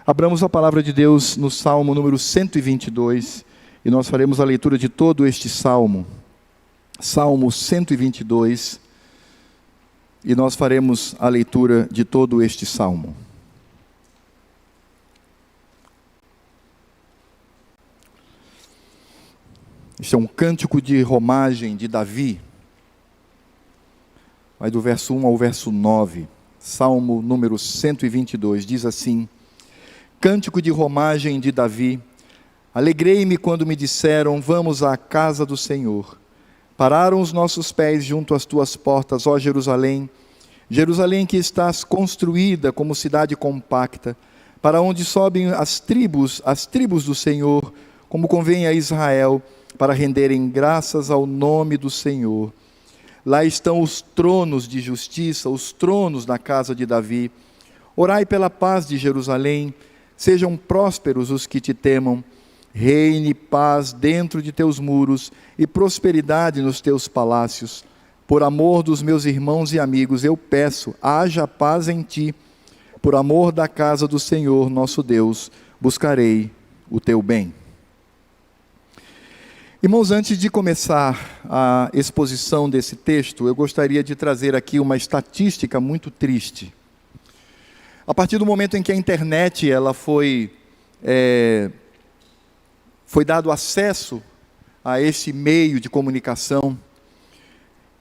Abramos a palavra de Deus no Salmo número 122, e nós faremos a leitura de todo este Salmo. Salmo 122, e nós faremos a leitura de todo este Salmo. Este é um cântico de romagem de Davi. Vai do verso 1 ao verso 9. Salmo número 122, diz assim: Cântico de romagem de Davi. Alegrei-me quando me disseram, vamos à casa do Senhor. Pararam os nossos pés junto às tuas portas, ó Jerusalém. Jerusalém que estás construída como cidade compacta, para onde sobem as tribos do Senhor, como convém a Israel, para renderem graças ao nome do Senhor. Lá estão os tronos de justiça, os tronos da casa de Davi. Orai pela paz de Jerusalém, sejam prósperos os que te temam. Reine paz dentro de teus muros e prosperidade nos teus palácios. Por amor dos meus irmãos e amigos, eu peço, haja paz em ti. Por amor da casa do Senhor, nosso Deus, buscarei o teu bem. Irmãos, antes de começar a exposição desse texto, eu gostaria de trazer aqui uma estatística muito triste. A partir do momento em que a internet foi dado acesso a esse meio de comunicação,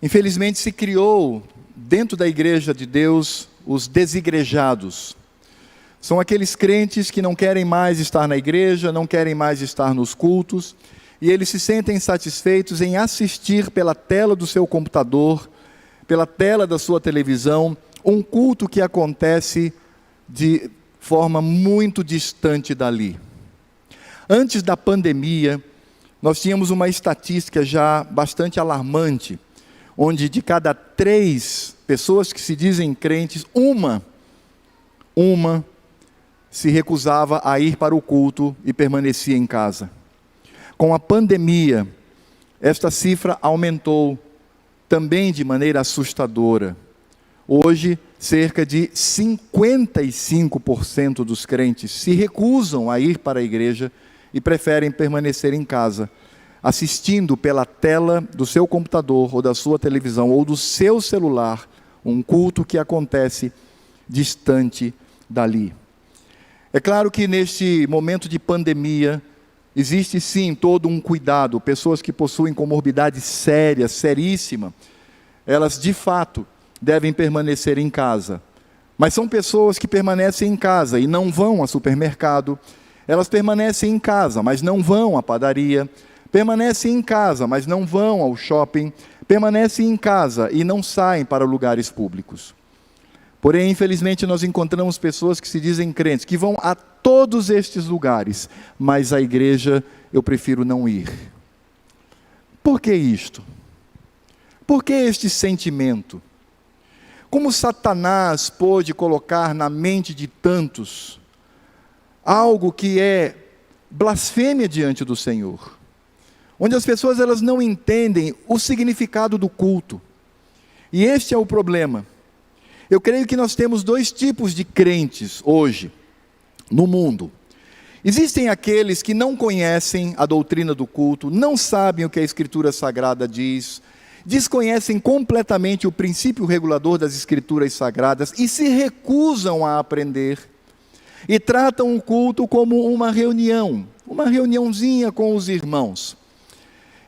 infelizmente se criou dentro da igreja de Deus os desigrejados. São aqueles crentes que não querem mais estar na igreja, não querem mais estar nos cultos, e eles se sentem satisfeitos em assistir pela tela do seu computador, pela tela da sua televisão, um culto que acontece de forma muito distante dali. Antes da pandemia, nós tínhamos uma estatística já bastante alarmante, onde de cada 3 pessoas que se dizem crentes, uma se recusava a ir para o culto e permanecia em casa. Com a pandemia, esta cifra aumentou também de maneira assustadora. Hoje, cerca de 55% dos crentes se recusam a ir para a igreja e preferem permanecer em casa, assistindo pela tela do seu computador ou da sua televisão ou do seu celular, um culto que acontece distante dali. É claro que neste momento de pandemia, existe sim todo um cuidado. Pessoas que possuem comorbidade séria, seríssima, elas de fato devem permanecer em casa. Mas são pessoas que permanecem em casa e não vão ao supermercado. Elas permanecem em casa, mas não vão à padaria. Permanecem em casa, mas não vão ao shopping. Permanecem em casa e não saem para lugares públicos. Porém, infelizmente, nós encontramos pessoas que se dizem crentes, que vão a todos estes lugares, mas à igreja eu prefiro não ir. Por que isto? Por que este sentimento? Como Satanás pôde colocar na mente de tantos algo que é blasfêmia diante do Senhor? Onde as pessoas elas não entendem o significado do culto. E este é o problema. Eu creio que nós temos 2 tipos de crentes hoje, no mundo. Existem aqueles que não conhecem a doutrina do culto, não sabem o que a Escritura Sagrada diz, desconhecem completamente o princípio regulador das Escrituras Sagradas e se recusam a aprender, e tratam o culto como uma reuniãozinha com os irmãos.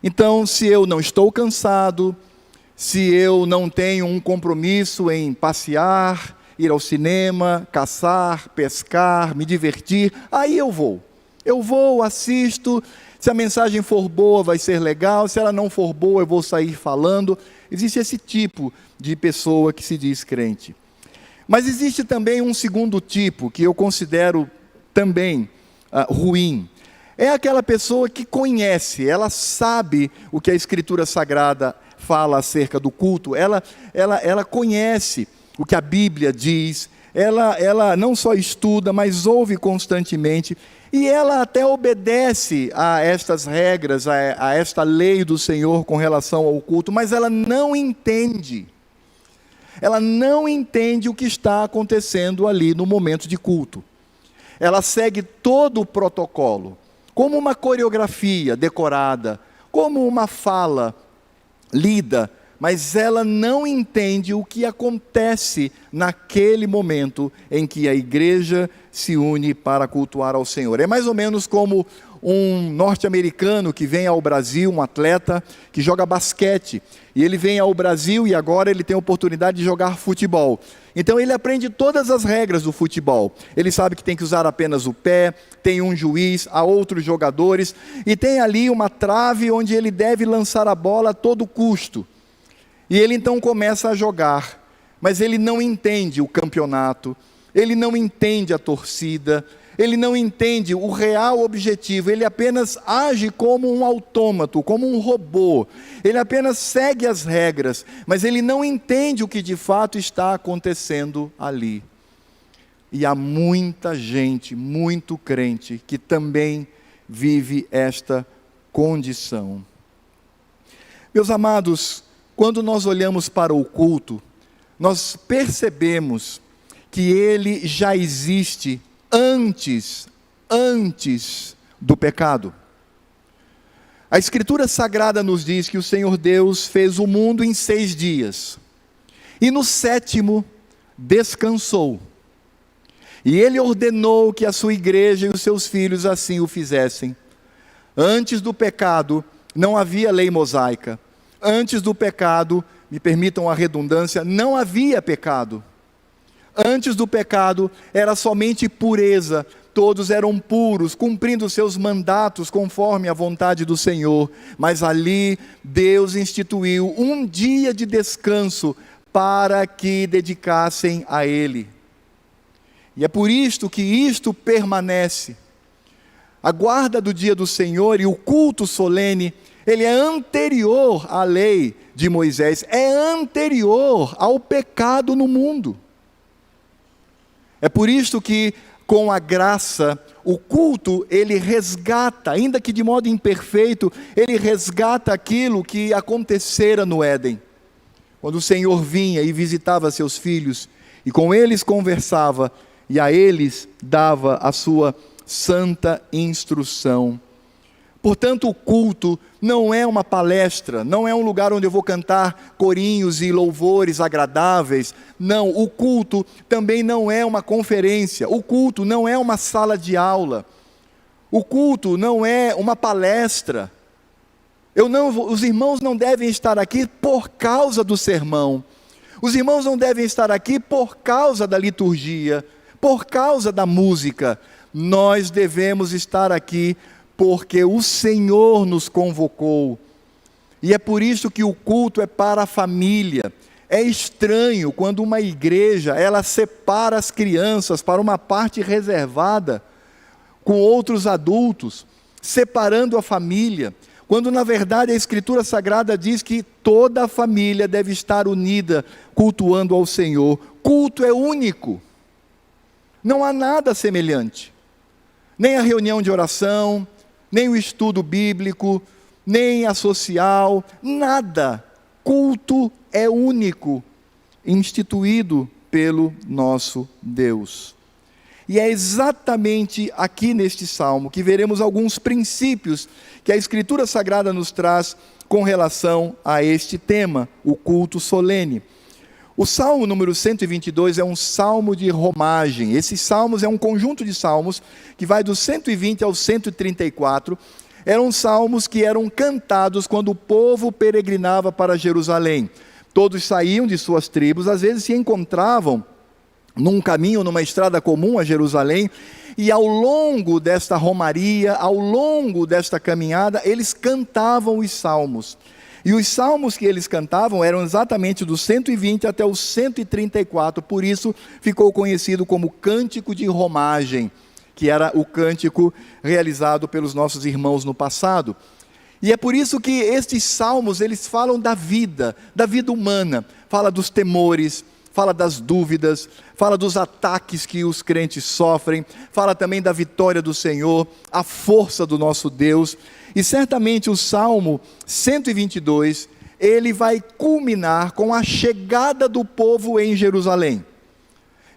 Então, se eu não estou cansado, se eu não tenho um compromisso em passear, ir ao cinema, caçar, pescar, me divertir, aí eu vou. Eu vou, assisto, se a mensagem for boa vai ser legal, se ela não for boa eu vou sair falando. Existe esse tipo de pessoa que se diz crente. Mas existe também um segundo tipo, que eu considero também ruim. É aquela pessoa que conhece, ela sabe o que a Escritura Sagrada fala acerca do culto, ela conhece o que a Bíblia diz, ela não só estuda, mas ouve constantemente, e ela até obedece a estas regras, a esta lei do Senhor com relação ao culto, mas ela não entende. Ela não entende o que está acontecendo ali no momento de culto. ela segue todo o protocolo, como uma coreografia decorada, como uma fala lida, mas ela não entende o que acontece naquele momento em que a igreja se une para cultuar ao Senhor. É mais ou menos como um norte-americano que vem ao Brasil, um atleta que joga basquete, e ele vem ao Brasil e agora ele tem a oportunidade de jogar futebol. Então ele aprende todas as regras do futebol. Ele sabe que tem que usar apenas o pé, tem um juiz, há outros jogadores, e tem ali uma trave onde ele deve lançar a bola a todo custo. E ele então começa a jogar, mas ele não entende o campeonato, ele não entende a torcida, ele não entende o real objetivo, ele apenas age como um autômato, como um robô, ele apenas segue as regras, mas ele não entende o que de fato está acontecendo ali. E há muita gente, muito crente, que também vive esta condição. Meus amados, quando nós olhamos para o culto, nós percebemos que ele já existe antes do pecado. A Escritura Sagrada nos diz que o Senhor Deus fez o mundo em 6 dias, e no 7º descansou. E Ele ordenou que a sua igreja e os seus filhos assim o fizessem. Antes do pecado, não havia lei mosaica. Antes do pecado, me permitam a redundância, não havia pecado. Antes do pecado, era somente pureza, todos eram puros, cumprindo seus mandatos conforme a vontade do Senhor. Mas ali, Deus instituiu um dia de descanso para que dedicassem a Ele. E é por isto que isto permanece. A guarda do dia do Senhor e o culto solene, ele é anterior à lei de Moisés, é anterior ao pecado no mundo. É por isto que, com a graça, o culto, ele resgata, ainda que de modo imperfeito, ele resgata aquilo que acontecera no Éden. Quando o Senhor vinha e visitava seus filhos, e com eles conversava, e a eles dava a sua santa instrução. Portanto, o culto não é uma palestra, não é um lugar onde eu vou cantar corinhos e louvores agradáveis. Não, o culto também não é uma conferência, o culto não é uma sala de aula, o culto não é uma palestra. Os irmãos não devem estar aqui por causa do sermão, os irmãos não devem estar aqui por causa da liturgia, por causa da música. Nós devemos estar aqui porque o Senhor nos convocou, e é por isso que o culto é para a família. É estranho quando uma igreja, ela separa as crianças para uma parte reservada, com outros adultos, separando a família, quando na verdade a Escritura Sagrada diz que toda a família deve estar unida, cultuando ao Senhor. Culto é único, não há nada semelhante, nem a reunião de oração, nem o estudo bíblico, nem a social, nada. Culto é único, instituído pelo nosso Deus. E é exatamente aqui neste salmo que veremos alguns princípios que a Escritura Sagrada nos traz com relação a este tema, o culto solene. O Salmo número 122 é um salmo de romagem. Esses salmos é um conjunto de salmos que vai do 120 ao 134. Eram salmos que eram cantados quando o povo peregrinava para Jerusalém. Todos saíam de suas tribos, às vezes se encontravam num caminho, numa estrada comum a Jerusalém, e ao longo desta romaria, ao longo desta caminhada, eles cantavam os salmos. E os salmos que eles cantavam eram exatamente do 120 até o 134, por isso ficou conhecido como Cântico de Romagem, que era o cântico realizado pelos nossos irmãos no passado. E é por isso que estes salmos, eles falam da vida humana, fala dos temores, fala das dúvidas, fala dos ataques que os crentes sofrem, fala também da vitória do Senhor, a força do nosso Deus. E certamente o Salmo 122, ele vai culminar com a chegada do povo em Jerusalém.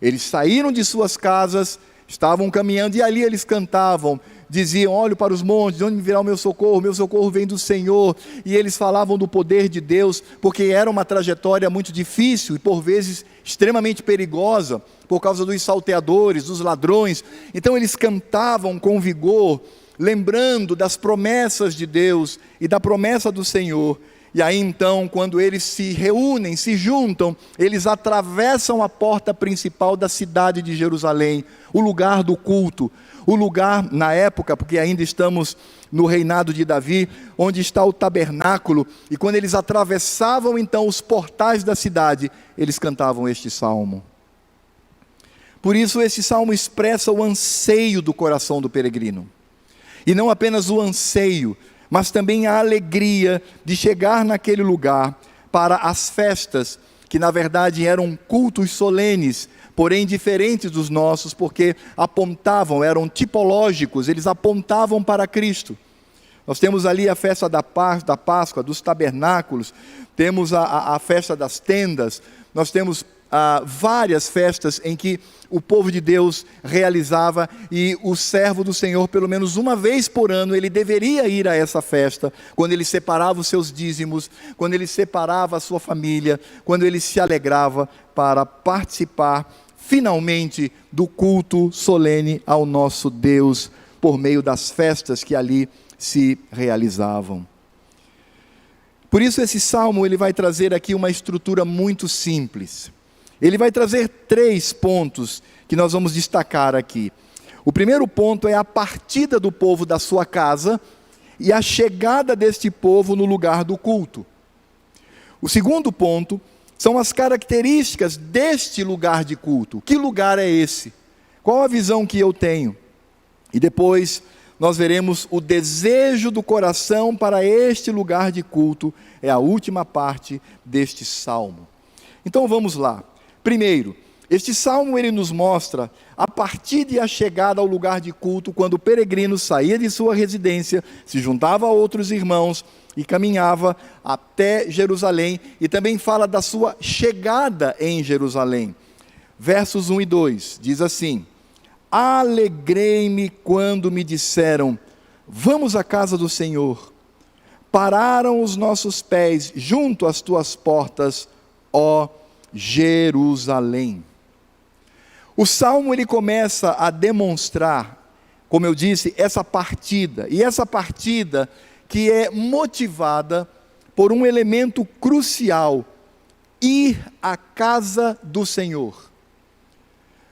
Eles saíram de suas casas, estavam caminhando e ali eles cantavam, diziam: olho para os montes, de onde me virá o meu socorro vem do Senhor. E eles falavam do poder de Deus, porque era uma trajetória muito difícil e por vezes extremamente perigosa, por causa dos salteadores, dos ladrões. Então eles cantavam com vigor, lembrando das promessas de Deus e da promessa do Senhor. E aí então, quando eles se reúnem, se juntam, eles atravessam a porta principal da cidade de Jerusalém, o lugar do culto, o lugar na época, porque ainda estamos no reinado de Davi, onde está o tabernáculo. E quando eles atravessavam então os portais da cidade, eles cantavam este salmo. Por isso esse salmo expressa o anseio do coração do peregrino, e não apenas o anseio, mas também a alegria de chegar naquele lugar para as festas, que na verdade eram cultos solenes, porém diferentes dos nossos, porque apontavam, eram tipológicos, eles apontavam para Cristo. Nós temos ali a festa da Páscoa, dos tabernáculos, temos a festa das tendas, nós temos várias festas em que o povo de Deus realizava, e o servo do Senhor, pelo menos uma vez por ano, ele deveria ir a essa festa, quando ele separava os seus dízimos, quando ele separava a sua família, quando ele se alegrava para participar finalmente do culto solene ao nosso Deus, por meio das festas que ali se realizavam. Por isso esse salmo ele vai trazer aqui uma estrutura muito simples. Ele vai trazer 3 pontos que nós vamos destacar aqui. O primeiro ponto é a partida do povo da sua casa e a chegada deste povo no lugar do culto. O segundo ponto são as características deste lugar de culto. Que lugar é esse? Qual a visão que eu tenho? E depois nós veremos o desejo do coração para este lugar de culto. É a última parte deste salmo. Então vamos lá. Primeiro, este salmo ele nos mostra a partida e a chegada ao lugar de culto, quando o peregrino saía de sua residência, se juntava a outros irmãos e caminhava até Jerusalém, e também fala da sua chegada em Jerusalém. Versos 1 e 2, diz assim: alegrei-me quando me disseram, vamos à casa do Senhor. Pararam os nossos pés junto às tuas portas, ó Jerusalém. O salmo ele começa a demonstrar, como eu disse, essa partida, e essa partida que é motivada por um elemento crucial: ir à casa do Senhor.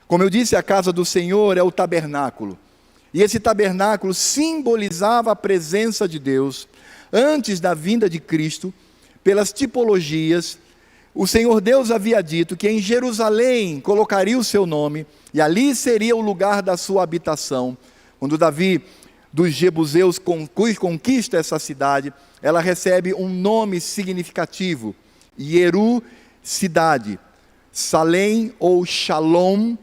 Como eu disse, a casa do Senhor é o tabernáculo, e esse tabernáculo simbolizava a presença de Deus antes da vinda de Cristo. Pelas tipologias, o Senhor Deus havia dito que em Jerusalém colocaria o seu nome, e ali seria o lugar da sua habitação. Quando Davi, dos Jebuseus, conquista essa cidade, ela recebe um nome significativo: Jeru, cidade; Salém ou Shalom,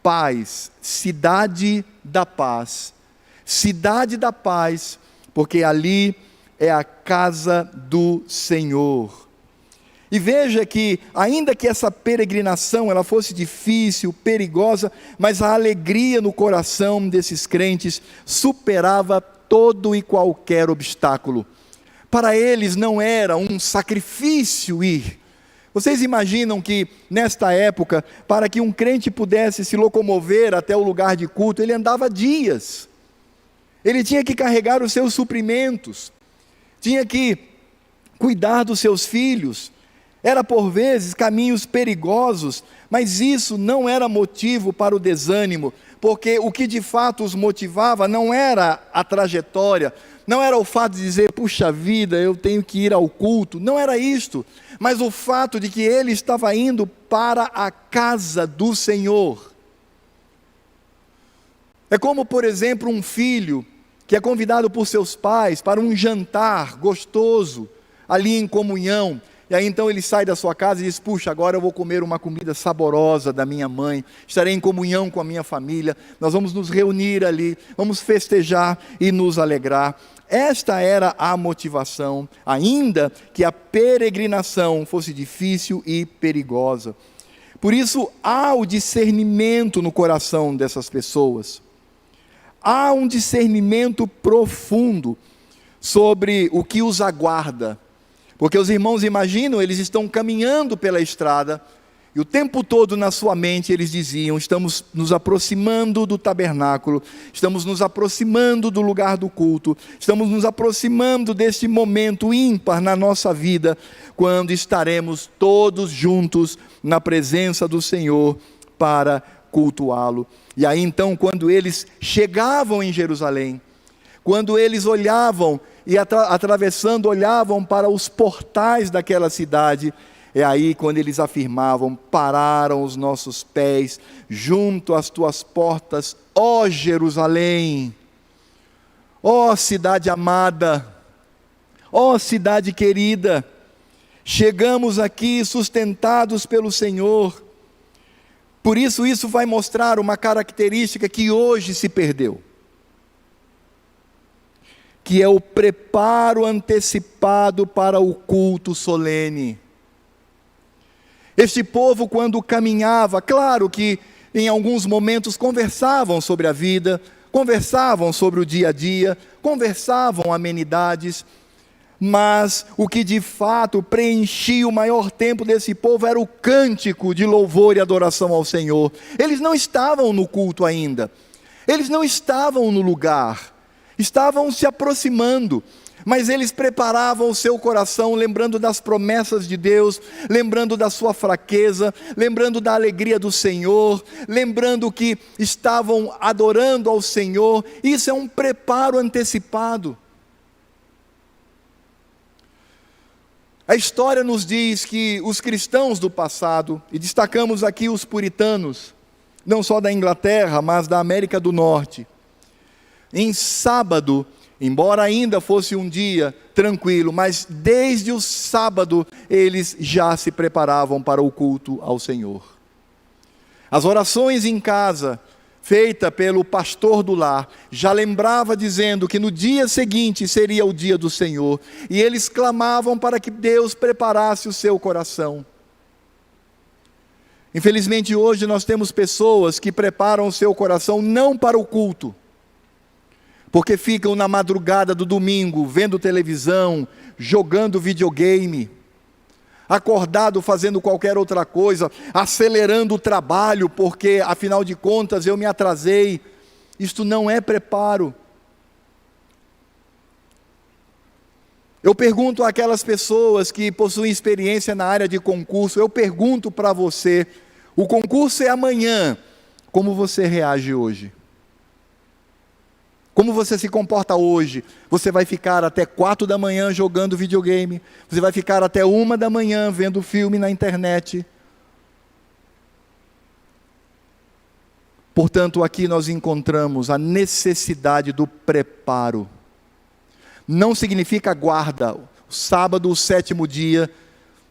paz, cidade da paz. Cidade da paz, porque ali é a casa do Senhor. E veja que, ainda que essa peregrinação ela fosse difícil, perigosa, mas a alegria no coração desses crentes superava todo e qualquer obstáculo. Para eles não era um sacrifício ir. Vocês imaginam que, nesta época, para que um crente pudesse se locomover até o lugar de culto, ele andava dias. Ele tinha que carregar os seus suprimentos, tinha que cuidar dos seus filhos. Era por vezes caminhos perigosos, mas isso não era motivo para o desânimo, porque o que de fato os motivava não era a trajetória, não era o fato de dizer, puxa vida, eu tenho que ir ao culto, não era isto, mas o fato de que ele estava indo para a casa do Senhor. É como, por exemplo, um filho que é convidado por seus pais para um jantar gostoso, ali em comunhão. E aí então ele sai da sua casa e diz, puxa, agora eu vou comer uma comida saborosa da minha mãe, estarei em comunhão com a minha família, nós vamos nos reunir ali, vamos festejar e nos alegrar. Esta era a motivação, ainda que a peregrinação fosse difícil e perigosa. Por isso, há o discernimento no coração dessas pessoas. Há um discernimento profundo sobre o que os aguarda. Porque os irmãos imaginam, eles estão caminhando pela estrada, e o tempo todo na sua mente eles diziam: estamos nos aproximando do tabernáculo, estamos nos aproximando do lugar do culto, estamos nos aproximando deste momento ímpar na nossa vida, quando estaremos todos juntos na presença do Senhor para cultuá-lo. E aí então, quando eles chegavam em Jerusalém, quando eles olhavam e atravessando, olhavam para os portais daquela cidade, é aí quando eles afirmavam: pararam os nossos pés junto às tuas portas, ó Jerusalém, ó cidade amada, ó cidade querida, chegamos aqui sustentados pelo Senhor. Por isso, isso vai mostrar uma característica que hoje se perdeu, que é o preparo antecipado para o culto solene. Este povo, quando caminhava, claro que em alguns momentos conversavam sobre a vida, conversavam sobre o dia a dia, conversavam amenidades, mas o que de fato preenchia o maior tempo desse povo era o cântico de louvor e adoração ao Senhor. Eles não estavam no culto ainda, eles não estavam no lugar, estavam se aproximando, mas eles preparavam o seu coração, lembrando das promessas de Deus, lembrando da sua fraqueza, lembrando da alegria do Senhor, lembrando que estavam adorando ao Senhor. Isso é um preparo antecipado. A história nos diz que os cristãos do passado, e destacamos aqui os puritanos, não só da Inglaterra, mas da América do Norte, em sábado, embora ainda fosse um dia tranquilo, mas desde o sábado eles já se preparavam para o culto ao Senhor. As orações em casa, feita pelo pastor do lar, já lembrava dizendo que no dia seguinte seria o dia do Senhor, e eles clamavam para que Deus preparasse o seu coração. Infelizmente hoje nós temos pessoas que preparam o seu coração não para o culto, porque ficam na madrugada do domingo, vendo televisão, jogando videogame, acordado fazendo qualquer outra coisa, acelerando o trabalho, porque afinal de contas eu me atrasei. Isto não é preparo. Eu pergunto àquelas pessoas que possuem experiência na área de concurso, eu pergunto para você: o concurso é amanhã, como você reage hoje? Como você se comporta hoje? Você vai ficar até 4 da manhã jogando videogame? Você vai ficar até 1 da manhã vendo filme na internet? Portanto, aqui nós encontramos a necessidade do preparo. Não significa guarda. O sábado, o 7º dia,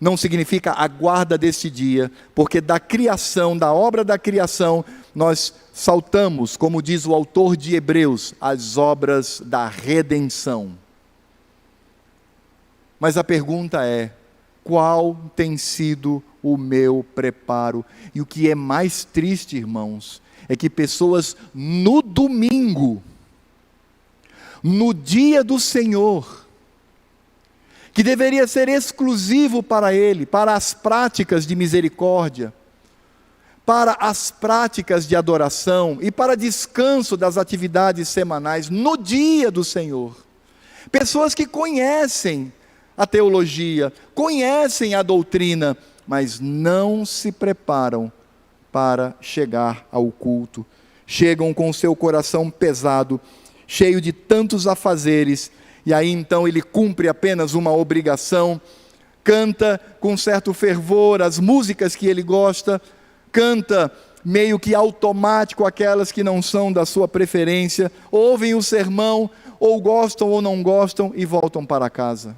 não significa a guarda desse dia, porque da criação, da obra da criação, nós saltamos, como diz o autor de Hebreus, as obras da redenção. Mas a pergunta é: qual tem sido o meu preparo? E o que é mais triste, irmãos, é que pessoas no domingo, no dia do Senhor, que deveria ser exclusivo para Ele, para as práticas de misericórdia, para as práticas de adoração e para descanso das atividades semanais no dia do Senhor. Pessoas que conhecem a teologia, conhecem a doutrina, mas não se preparam para chegar ao culto. Chegam com o seu coração pesado, cheio de tantos afazeres, e aí então ele cumpre apenas uma obrigação, canta com certo fervor as músicas que ele gosta, canta meio que automático aquelas que não são da sua preferência, ouvem o sermão, ou gostam ou não gostam, e voltam para casa.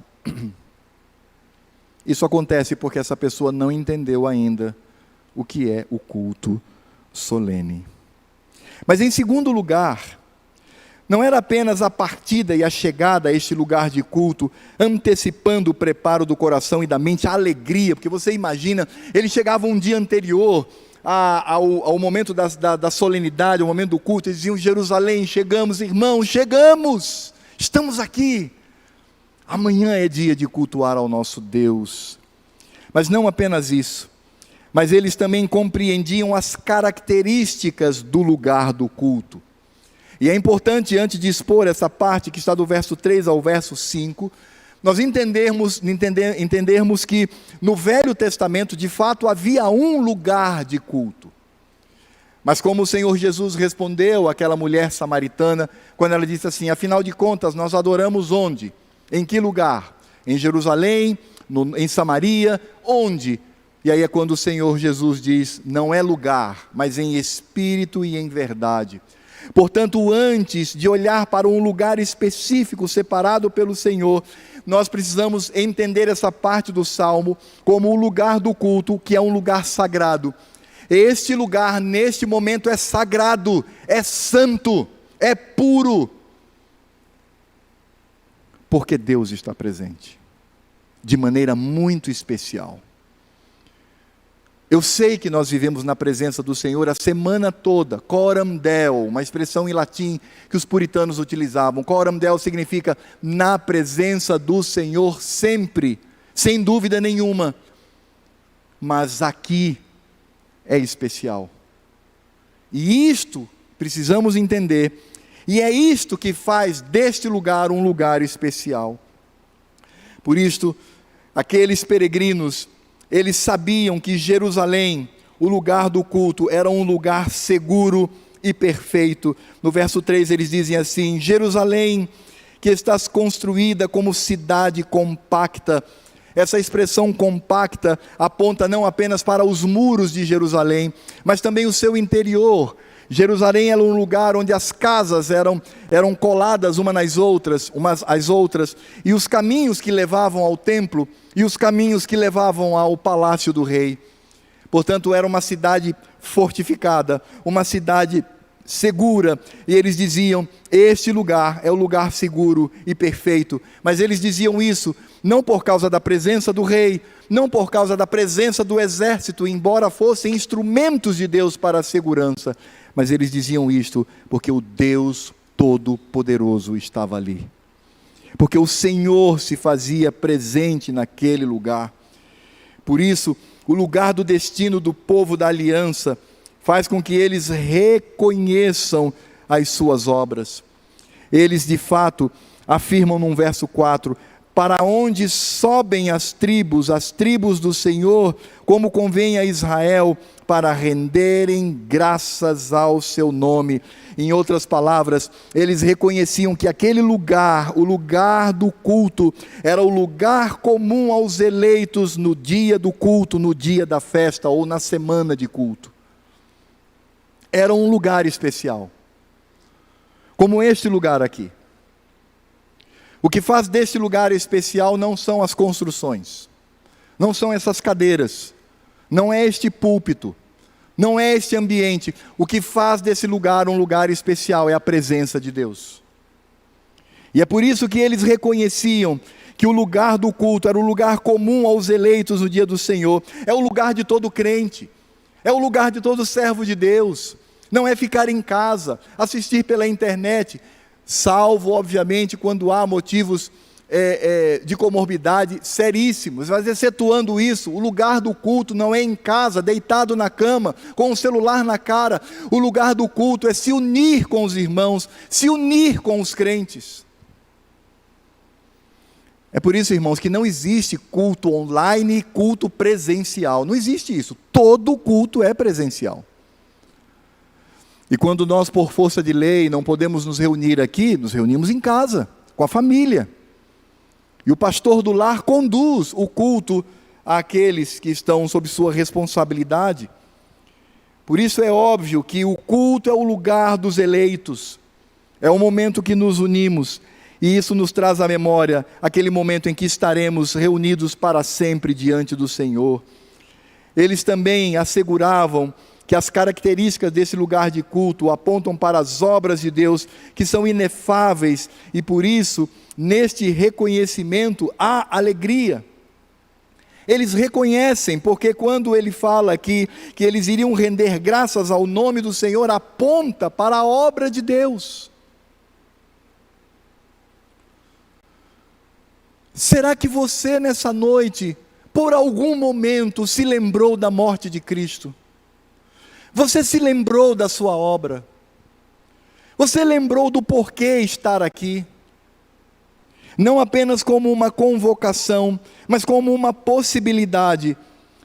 Isso acontece porque essa pessoa não entendeu ainda o que é o culto solene. Mas em segundo lugar, Não era apenas a partida e a chegada a este lugar de culto, antecipando o preparo do coração e da mente, a alegria, porque você imagina, eles chegavam um dia anterior ao momento da solenidade, ao momento do culto, eles diziam: Jerusalém, chegamos, irmãos, chegamos, estamos aqui, amanhã é dia de cultuar ao nosso Deus. Mas não apenas isso, mas eles também compreendiam as características do lugar do culto. E é importante, antes de expor essa parte que está do verso 3 ao verso 5, nós entendermos que no Velho Testamento, de fato, havia um lugar de culto. Mas como o Senhor Jesus respondeu àquela mulher samaritana, quando ela disse assim: afinal de contas, nós adoramos onde? Em que lugar? Em Jerusalém? Em Samaria? Onde? E aí é quando o Senhor Jesus diz: não é lugar, mas em espírito e em verdade. Portanto, antes de olhar para um lugar específico separado pelo Senhor, nós precisamos entender essa parte do Salmo como o lugar do culto, que é um lugar sagrado. Este lugar, neste momento, é sagrado, é santo, é puro, porque Deus está presente, de maneira muito especial. Eu sei que nós vivemos na presença do Senhor a semana toda. Coram Deo, uma expressão em latim que os puritanos utilizavam. Coram Deo significa na presença do Senhor sempre, sem dúvida nenhuma. Mas aqui é especial. E isto precisamos entender. E é isto que faz deste lugar um lugar especial. Por isto, aqueles peregrinos, eles sabiam que Jerusalém, o lugar do culto, era um lugar seguro e perfeito. No verso 3 eles dizem assim: Jerusalém, que estás construída como cidade compacta. Essa expressão compacta aponta não apenas para os muros de Jerusalém, mas também o seu interior. Jerusalém era um lugar onde as casas eram coladas umas às outras, e os caminhos que levavam ao templo, e os caminhos que levavam ao palácio do rei. Portanto, era uma cidade fortificada, uma cidade segura, e eles diziam: este lugar é o lugar seguro e perfeito. Mas eles diziam isso não por causa da presença do rei, não por causa da presença do exército, embora fossem instrumentos de Deus para a segurança, mas eles diziam isto porque o Deus Todo-Poderoso estava ali, porque o Senhor se fazia presente naquele lugar. Por isso, o lugar do destino do povo da aliança faz com que eles reconheçam as suas obras. Eles de fato afirmam no verso 4: para onde sobem as tribos do Senhor, como convém a Israel, para renderem graças ao seu nome. Em outras palavras, eles reconheciam que aquele lugar, o lugar do culto, era o lugar comum aos eleitos no dia do culto, no dia da festa ou na semana de culto. Era um lugar especial, como este lugar aqui. O que faz deste lugar especial não são as construções, não são essas cadeiras, não é este púlpito, não é este ambiente. O que faz desse lugar um lugar especial é a presença de Deus. E é por isso que eles reconheciam que o lugar do culto era o lugar comum aos eleitos no dia do Senhor. É o lugar de todo crente, é o lugar de todo servo de Deus. Não é ficar em casa, assistir pela internet, salvo, obviamente, quando há motivos de comorbidade seríssimos. Mas excetuando isso, o lugar do culto não é em casa, deitado na cama, com o celular na cara. O lugar do culto é se unir com os irmãos, se unir com os crentes. É por isso, irmãos, que não existe culto online e culto presencial. Não existe isso. Todo culto é presencial. E quando nós, por força de lei, não podemos nos reunir aqui, nos reunimos em casa, com a família. E o pastor do lar conduz o culto àqueles que estão sob sua responsabilidade. Por isso é óbvio que o culto é o lugar dos eleitos, é o momento que nos unimos, e isso nos traz à memória aquele momento em que estaremos reunidos para sempre diante do Senhor. Eles também asseguravam que as características desse lugar de culto apontam para as obras de Deus, que são inefáveis, e por isso, neste reconhecimento, há alegria. Eles reconhecem, porque quando ele fala aqui que eles iriam render graças ao nome do Senhor, aponta para a obra de Deus. Será que você nessa noite, por algum momento, se lembrou da morte de Cristo? Você se lembrou da sua obra? Você lembrou do porquê estar aqui? Não apenas como uma convocação, mas como uma possibilidade.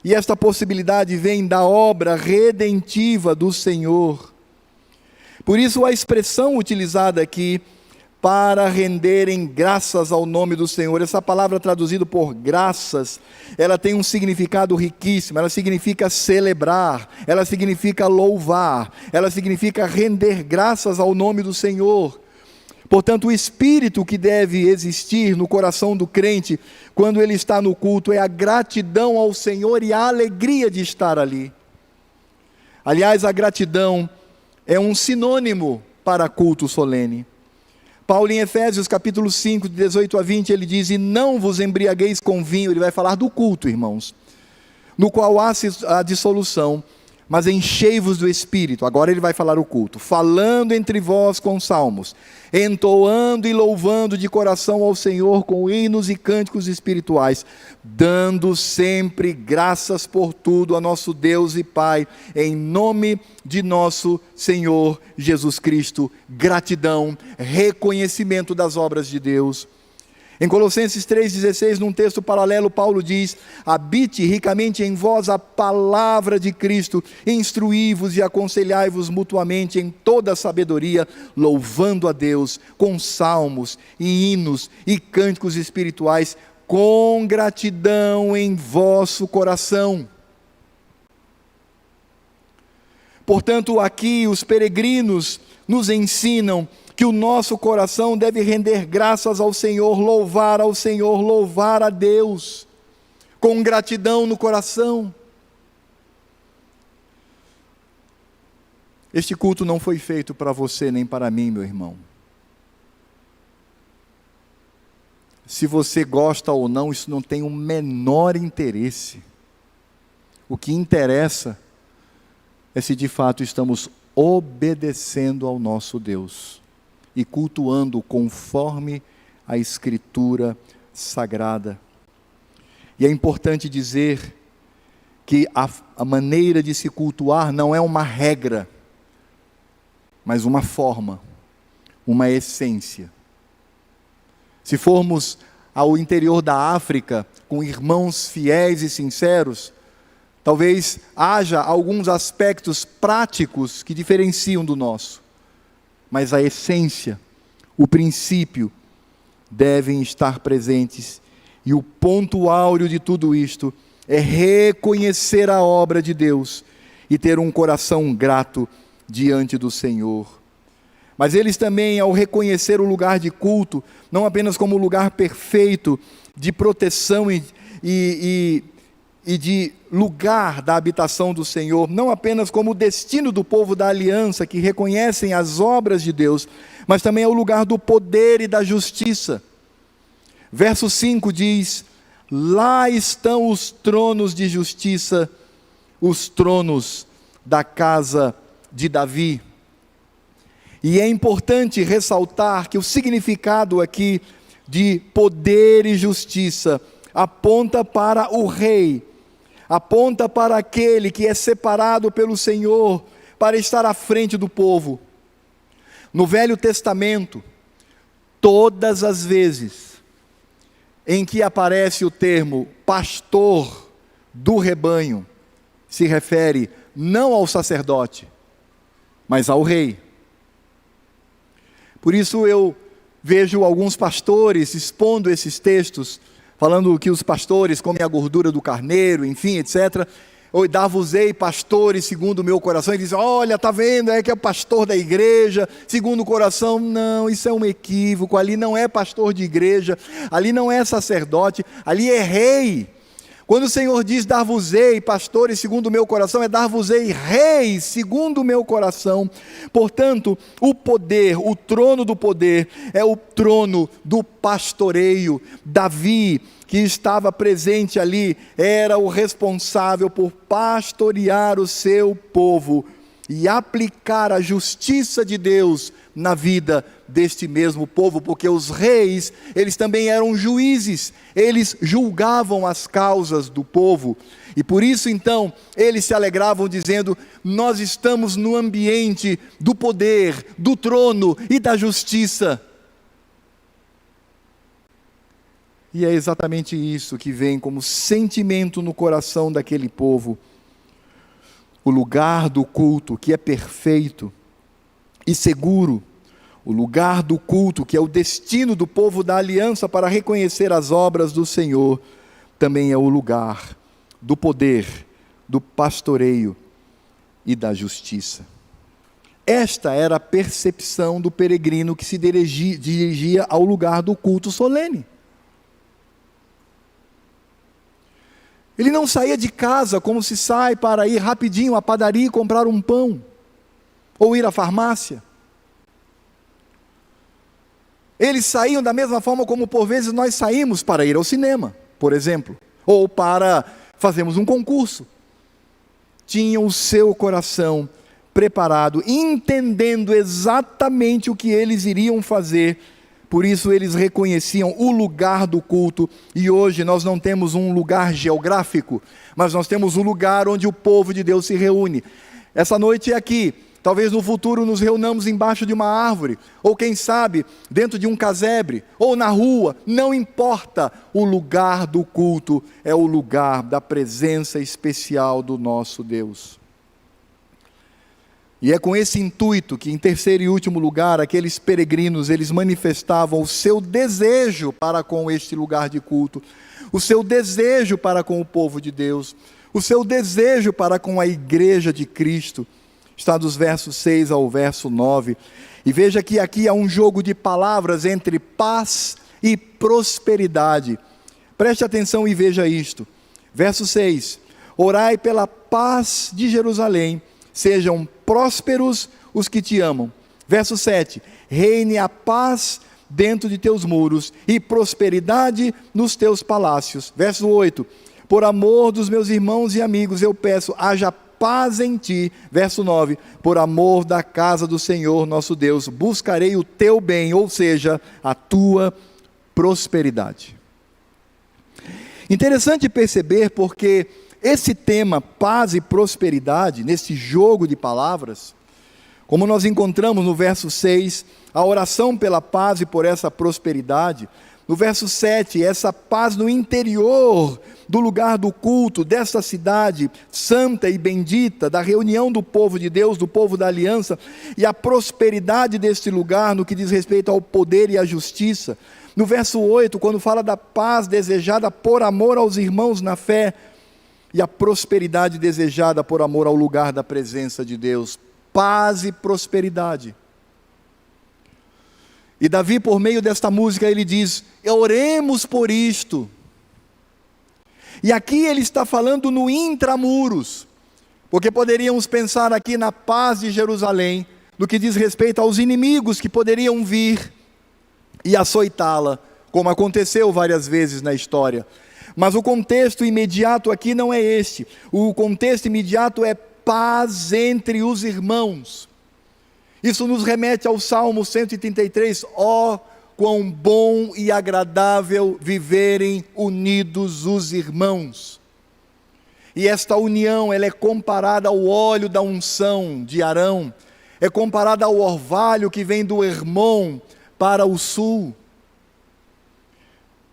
E esta possibilidade vem da obra redentiva do Senhor. Por isso a expressão utilizada aqui, para renderem graças ao nome do Senhor. Essa palavra traduzida por graças, ela tem um significado riquíssimo. Ela significa celebrar, ela significa louvar, ela significa render graças ao nome do Senhor. Portanto, o espírito que deve existir no coração do crente, quando ele está no culto, é a gratidão ao Senhor e a alegria de estar ali. Aliás, a gratidão é um sinônimo para culto solene. Paulo em Efésios capítulo 5, de 18 a 20, ele diz: e não vos embriagueis com vinho. Ele vai falar do culto, irmãos, no qual há a dissolução, mas enchei-vos do Espírito. Agora ele vai falar o culto, falando entre vós com salmos, entoando e louvando de coração ao Senhor com hinos e cânticos espirituais, dando sempre graças por tudo a nosso Deus e Pai, em nome de nosso Senhor Jesus Cristo. Gratidão, reconhecimento das obras de Deus. Em Colossenses 3,16, num texto paralelo, Paulo diz: habite ricamente em vós a palavra de Cristo, instruí-vos e aconselhai-vos mutuamente em toda a sabedoria, louvando a Deus com salmos e hinos e cânticos espirituais, com gratidão em vosso coração. Portanto, aqui os peregrinos nos ensinam que o nosso coração deve render graças ao Senhor, louvar a Deus, com gratidão no coração. Este culto não foi feito para você nem para mim, meu irmão. Se você gosta ou não, isso não tem o menor interesse. O que interessa é se de fato estamos obedecendo ao nosso Deus e cultuando conforme a Escritura Sagrada. E é importante dizer que a maneira de se cultuar não é uma regra, mas uma forma, uma essência. Se formos ao interior da África, com irmãos fiéis e sinceros, talvez haja alguns aspectos práticos que diferenciam do nosso. Mas a essência, o princípio, devem estar presentes. E o ponto áureo de tudo isto é reconhecer a obra de Deus e ter um coração grato diante do Senhor. Mas eles também, ao reconhecer o lugar de culto, não apenas como lugar perfeito de proteção e de lugar da habitação do Senhor, não apenas como o destino do povo da aliança, que reconhecem as obras de Deus, mas também é o lugar do poder e da justiça. Verso 5 diz: lá estão os tronos de justiça, os tronos da casa de Davi. E é importante ressaltar que o significado aqui de poder e justiça aponta para o rei, aponta para aquele que é separado pelo Senhor para estar à frente do povo. No Velho Testamento, todas as vezes em que aparece o termo pastor do rebanho, se refere não ao sacerdote, mas ao rei. Por isso eu vejo alguns pastores expondo esses textos, falando que os pastores comem a gordura do carneiro, enfim, etc. Ou dar-vos-ei pastores segundo o meu coração, e dizem: olha, está vendo, é que é pastor da igreja, segundo o coração. Não, isso é um equívoco, ali não é pastor de igreja, ali não é sacerdote, ali é rei. Quando o Senhor diz dar-vos-ei pastores segundo o meu coração, é dar-vos-ei reis segundo o meu coração. Portanto, o poder, o trono do poder, é o trono do pastoreio. Davi, que estava presente ali, era o responsável por pastorear o seu povo e aplicar a justiça de Deus na vida deste mesmo povo, porque os reis, eles também eram juízes, eles julgavam as causas do povo, e por isso então, eles se alegravam dizendo: nós estamos no ambiente do poder, do trono e da justiça. E é exatamente isso que vem como sentimento no coração daquele povo. O lugar do culto que é perfeito e seguro, o lugar do culto que é o destino do povo da aliança para reconhecer as obras do Senhor, também é o lugar do poder, do pastoreio e da justiça. Esta era a percepção do peregrino que se dirigia ao lugar do culto solene. Ele não saía de casa como se sai para ir rapidinho à padaria e comprar um pão, ou ir à farmácia. Eles saíam da mesma forma como por vezes nós saímos para ir ao cinema, por exemplo, ou para fazermos um concurso. Tinham o seu coração preparado, entendendo exatamente o que eles iriam fazer. Por isso eles reconheciam o lugar do culto, e hoje nós não temos um lugar geográfico, mas nós temos um lugar onde o povo de Deus se reúne. Essa noite é aqui, talvez no futuro nos reunamos embaixo de uma árvore, ou quem sabe dentro de um casebre, ou na rua, não importa, o lugar do culto é o lugar da presença especial do nosso Deus. E é com esse intuito que, em terceiro e último lugar, aqueles peregrinos, eles manifestavam o seu desejo para com este lugar de culto, o seu desejo para com o povo de Deus, o seu desejo para com a igreja de Cristo. Está dos versos 6 ao verso 9. E veja que aqui há um jogo de palavras entre paz e prosperidade. Preste atenção e veja isto. Verso 6. Orai pela paz de Jerusalém, sejam prósperos os que te amam. Verso 7, reine a paz dentro de teus muros e prosperidade nos teus palácios. Verso 8, por amor dos meus irmãos e amigos eu peço, haja paz em ti. Verso 9, por amor da casa do Senhor nosso Deus, buscarei o teu bem, ou seja, a tua prosperidade. Interessante perceber porque esse tema, paz e prosperidade, nesse jogo de palavras, como nós encontramos no verso 6, a oração pela paz e por essa prosperidade. No verso 7, essa paz no interior do lugar do culto, desta cidade santa e bendita, da reunião do povo de Deus, do povo da aliança, e a prosperidade deste lugar no que diz respeito ao poder e à justiça. No verso 8, quando fala da paz desejada por amor aos irmãos na fé, e a prosperidade desejada por amor ao lugar da presença de Deus. Paz e prosperidade. E Davi, por meio desta música, ele diz: oremos por isto. E aqui ele está falando no intramuros, porque poderíamos pensar aqui na paz de Jerusalém, no que diz respeito aos inimigos que poderiam vir e açoitá-la, como aconteceu várias vezes na história. Mas o contexto imediato aqui não é este. O contexto imediato é paz entre os irmãos. Isso nos remete ao Salmo 133. Ó, quão bom e agradável viverem unidos os irmãos. E esta união, ela é comparada ao óleo da unção de Arão, é comparada ao orvalho que vem do Hermon para o sul.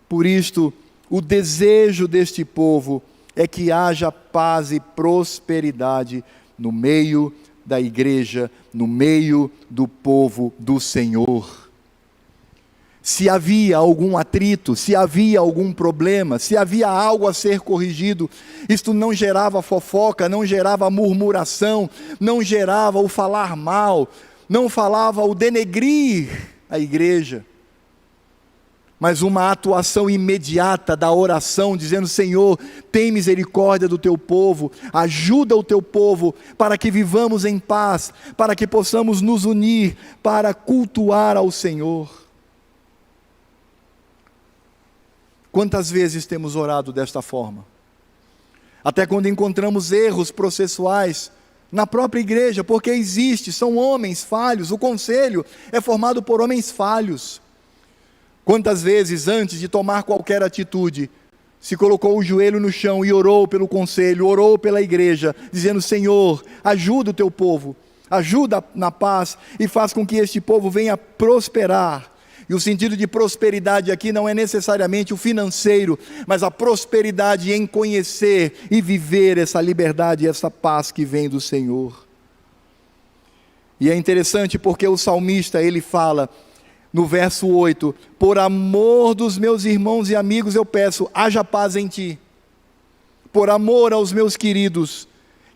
Por isto, o desejo deste povo é que haja paz e prosperidade no meio da igreja, no meio do povo do Senhor. Se havia algum atrito, se havia algum problema, se havia algo a ser corrigido, isto não gerava fofoca, não gerava murmuração, não gerava o falar mal, não falava o denegrir a igreja. mas uma atuação imediata da oração, dizendo: Senhor, tem misericórdia do teu povo, ajuda o teu povo, para que vivamos em paz, para que possamos nos unir, para cultuar ao Senhor. Quantas vezes temos orado desta forma? Até quando encontramos erros processuais na própria igreja, porque são homens falhos, o conselho é formado por homens falhos. Quantas vezes, antes de tomar qualquer atitude, se colocou o joelho no chão e orou pelo conselho, orou pela igreja, dizendo: Senhor, ajuda o teu povo, ajuda na paz e faz com que este povo venha prosperar. E o sentido de prosperidade aqui não é necessariamente o financeiro, mas a prosperidade em conhecer e viver essa liberdade e essa paz que vem do Senhor. E é interessante porque o salmista, ele fala no verso 8: por amor dos meus irmãos e amigos eu peço, haja paz em ti. Por amor aos meus queridos,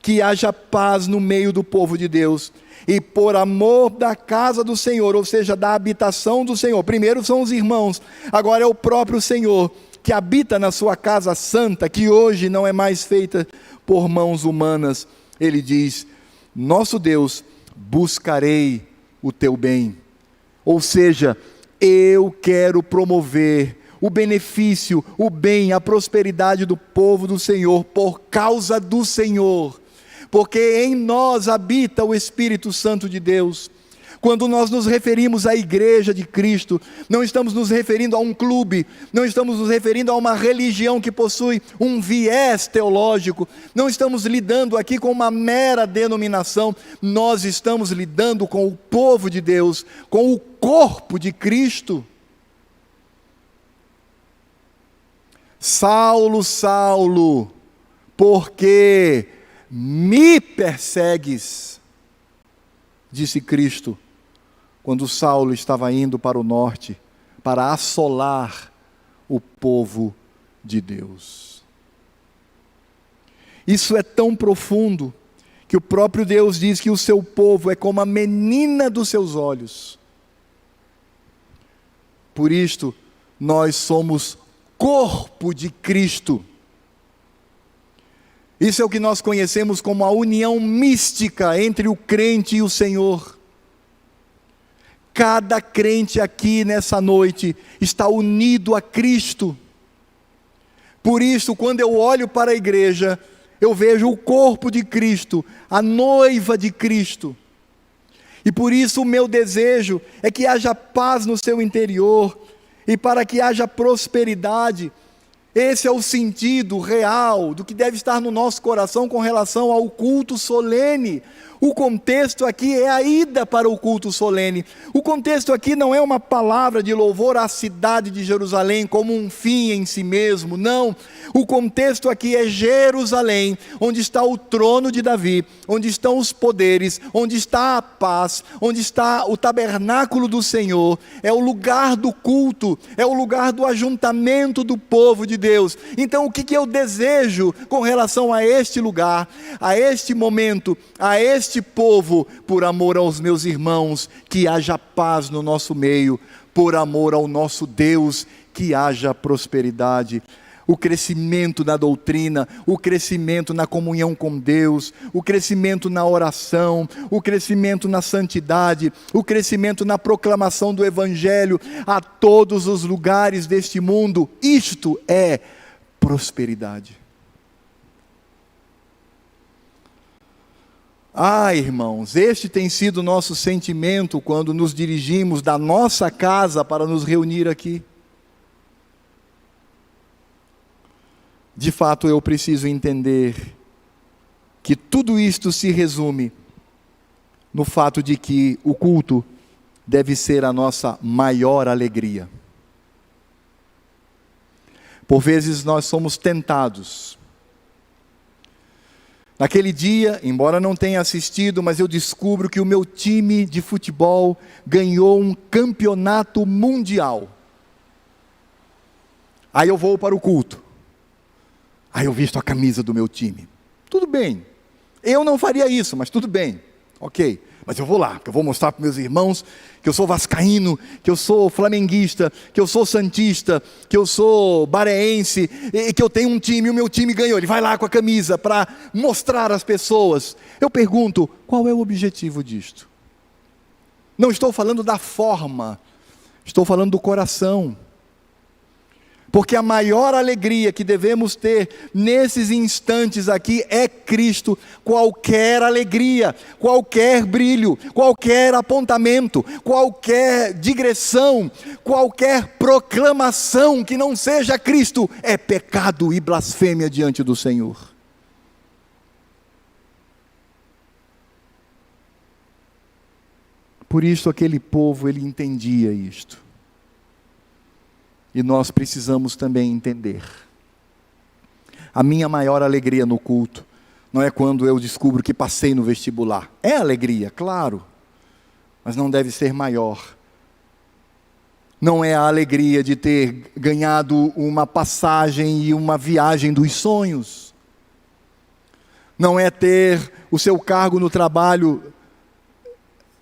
que haja paz no meio do povo de Deus. E por amor da casa do Senhor, ou seja, da habitação do Senhor. Primeiro são os irmãos, agora é o próprio Senhor, que habita na sua casa santa, que hoje não é mais feita por mãos humanas. Ele diz: nosso Deus, buscarei o teu bem. Ou seja, eu quero promover o benefício, o bem, a prosperidade do povo do Senhor, por causa do Senhor. Porque em nós habita o Espírito Santo de Deus. Quando nós nos referimos à igreja de Cristo, não estamos nos referindo a um clube, não estamos nos referindo a uma religião que possui um viés teológico, não estamos lidando aqui com uma mera denominação, nós estamos lidando com o povo de Deus, com o corpo de Cristo. Saulo, Saulo, por que me persegues? Disse Cristo, quando Saulo estava indo para o norte, para assolar o povo de Deus. Isso é tão profundo, que o próprio Deus diz que o seu povo é como a menina dos seus olhos. Por isto, nós somos corpo de Cristo. Isso é o que nós conhecemos como a união mística entre o crente e o Senhor. Cada crente aqui nessa noite está unido a Cristo. Por isso, quando eu olho para a igreja, eu vejo o corpo de Cristo, a noiva de Cristo. E por isso o meu desejo é que haja paz no seu interior, e para que haja prosperidade. Esse é o sentido real do que deve estar no nosso coração com relação ao culto solene. O contexto aqui é a ida para o culto solene. O contexto aqui não é uma palavra de louvor à cidade de Jerusalém como um fim em si mesmo, não. O contexto aqui é Jerusalém, onde está o trono de Davi, onde estão os poderes, onde está a paz, onde está o tabernáculo do Senhor. É o lugar do culto, é o lugar do ajuntamento do povo de Deus. Então o que eu desejo com relação a este lugar, a este momento, a este povo? Por amor aos meus irmãos, que haja paz no nosso meio. Por amor ao nosso Deus, que haja prosperidade. O crescimento na doutrina, o crescimento na comunhão com Deus, o crescimento na oração, o crescimento na santidade, o crescimento na proclamação do Evangelho a todos os lugares deste mundo. Isto é prosperidade. Irmãos, este tem sido o nosso sentimento quando nos dirigimos da nossa casa para nos reunir aqui. De fato, eu preciso entender que tudo isto se resume no fato de que o culto deve ser a nossa maior alegria. Por vezes nós somos tentados. Naquele dia, embora não tenha assistido, mas eu descubro que o meu time de futebol ganhou um campeonato mundial. Aí eu vou para o culto. Aí eu visto a camisa do meu time. Tudo bem. Eu não faria isso, mas tudo bem. Ok. Mas eu vou lá, que eu vou mostrar para meus irmãos que eu sou vascaíno, que eu sou flamenguista, que eu sou santista, que eu sou bareense, e que eu tenho um time, e o meu time ganhou. Ele vai lá com a camisa para mostrar às pessoas. Eu pergunto, qual é o objetivo disto? Não estou falando da forma, estou falando do coração. Porque a maior alegria que devemos ter nesses instantes aqui é Cristo. Qualquer alegria, qualquer brilho, qualquer apontamento, qualquer digressão, qualquer proclamação que não seja Cristo, é pecado e blasfêmia diante do Senhor. Por isso aquele povo, ele entendia isto. E nós precisamos também entender. A minha maior alegria no culto não é quando eu descubro que passei no vestibular. É alegria, claro, mas não deve ser maior. Não é a alegria de ter ganhado uma passagem e uma viagem dos sonhos. Não é ter o seu cargo no trabalho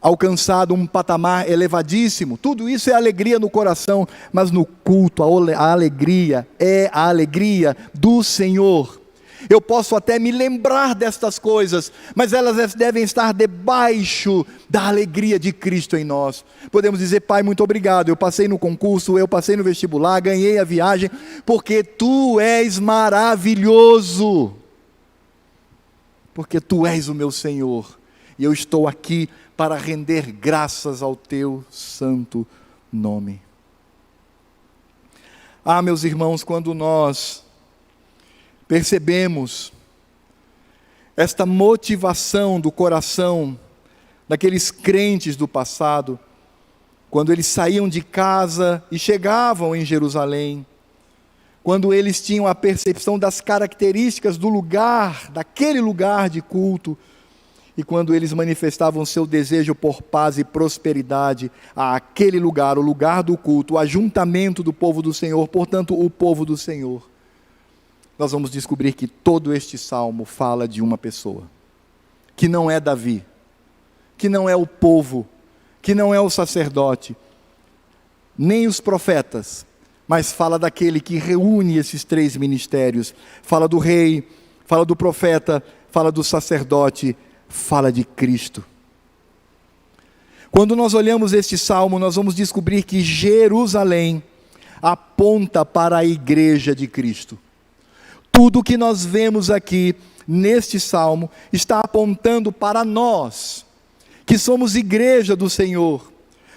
alcançado um patamar elevadíssimo. Tudo isso é alegria no coração, mas no culto a alegria é a alegria do Senhor. Eu posso até me lembrar destas coisas, mas elas devem estar debaixo da alegria de Cristo em nós. Podemos dizer: Pai, muito obrigado, eu passei no concurso, eu passei no vestibular, ganhei a viagem, porque Tu és maravilhoso, porque Tu és o meu Senhor, e eu estou aqui para render graças ao Teu santo nome. Ah, meus irmãos, quando nós percebemos esta motivação do coração daqueles crentes do passado, quando eles saíam de casa e chegavam em Jerusalém, quando eles tinham a percepção das características do lugar, daquele lugar de culto, e quando eles manifestavam seu desejo por paz e prosperidade àquele lugar, o lugar do culto, o ajuntamento do povo do Senhor, portanto, o povo do Senhor, nós vamos descobrir que todo este salmo fala de uma pessoa, que não é Davi, que não é o povo, que não é o sacerdote, nem os profetas, mas fala daquele que reúne esses três ministérios, fala do rei, fala do profeta, fala do sacerdote, fala de Cristo. Quando nós olhamos este salmo, nós vamos descobrir que Jerusalém aponta para a igreja de Cristo. Tudo o que nós vemos aqui neste salmo está apontando para nós, que somos igreja do Senhor.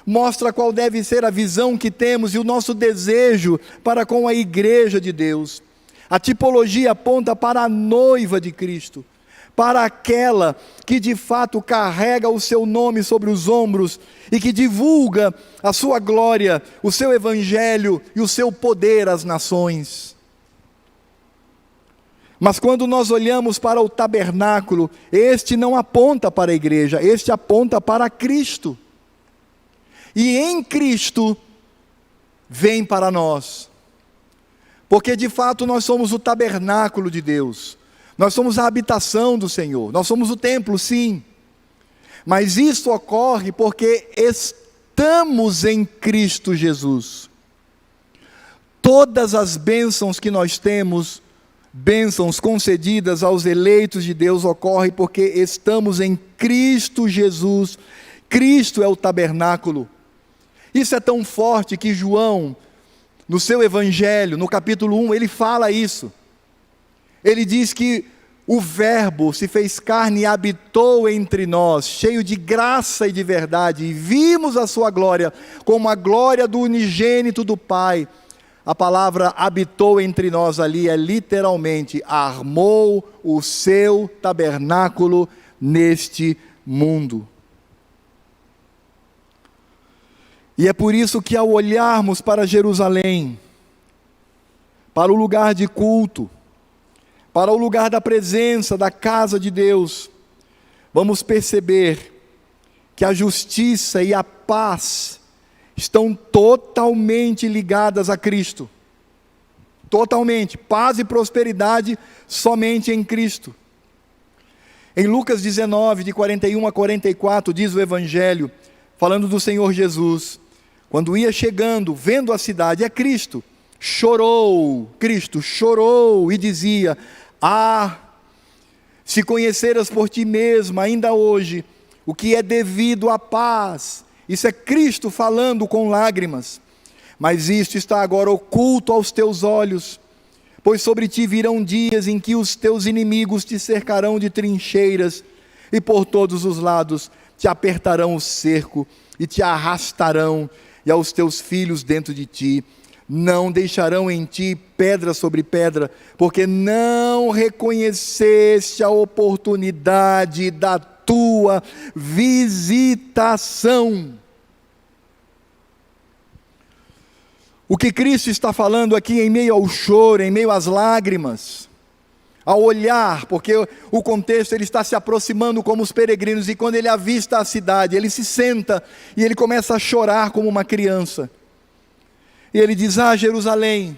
Mostra qual deve ser a visão que temos e o nosso desejo para com a igreja de Deus. A tipologia aponta para a noiva de Cristo, para aquela que de fato carrega o seu nome sobre os ombros e que divulga a sua glória, o seu evangelho e o seu poder às nações. Mas quando nós olhamos para o tabernáculo, este não aponta para a igreja, este aponta para Cristo. E em Cristo vem para nós, porque de fato nós somos o tabernáculo de Deus. Nós somos a habitação do Senhor, nós somos o templo, sim, mas isso ocorre porque estamos em Cristo Jesus. Todas as bênçãos que nós temos, bênçãos concedidas aos eleitos de Deus, ocorrem porque estamos em Cristo Jesus. Cristo é o tabernáculo. Isso é tão forte que João, no seu evangelho, no capítulo 1, ele fala isso. Ele diz que o Verbo se fez carne e habitou entre nós, cheio de graça e de verdade, e vimos a sua glória, como a glória do unigênito do Pai. A palavra habitou entre nós ali é literalmente, armou o seu tabernáculo neste mundo. E é por isso que ao olharmos para Jerusalém, para o lugar de culto, para o lugar da presença, da casa de Deus, vamos perceber que a justiça e a paz estão totalmente ligadas a Cristo. Totalmente, paz e prosperidade somente em Cristo. Em Lucas 19, de 41 a 44, diz o Evangelho, falando do Senhor Jesus, quando ia chegando, vendo a cidade, é Cristo chorou e dizia: ah, se conheceras por ti mesmo, ainda hoje, o que é devido à paz. Isso é Cristo falando com lágrimas. Mas isto está agora oculto aos teus olhos, pois sobre ti virão dias em que os teus inimigos te cercarão de trincheiras, e por todos os lados te apertarão o cerco, e te arrastarão, e aos teus filhos dentro de ti. Não deixarão em ti pedra sobre pedra, porque não reconheceste a oportunidade da tua visitação. O que Cristo está falando aqui em meio ao choro, em meio às lágrimas, ao olhar, porque o contexto, ele está se aproximando como os peregrinos, e quando ele avista a cidade, ele se senta e ele começa a chorar como uma criança. E ele diz: ah, Jerusalém,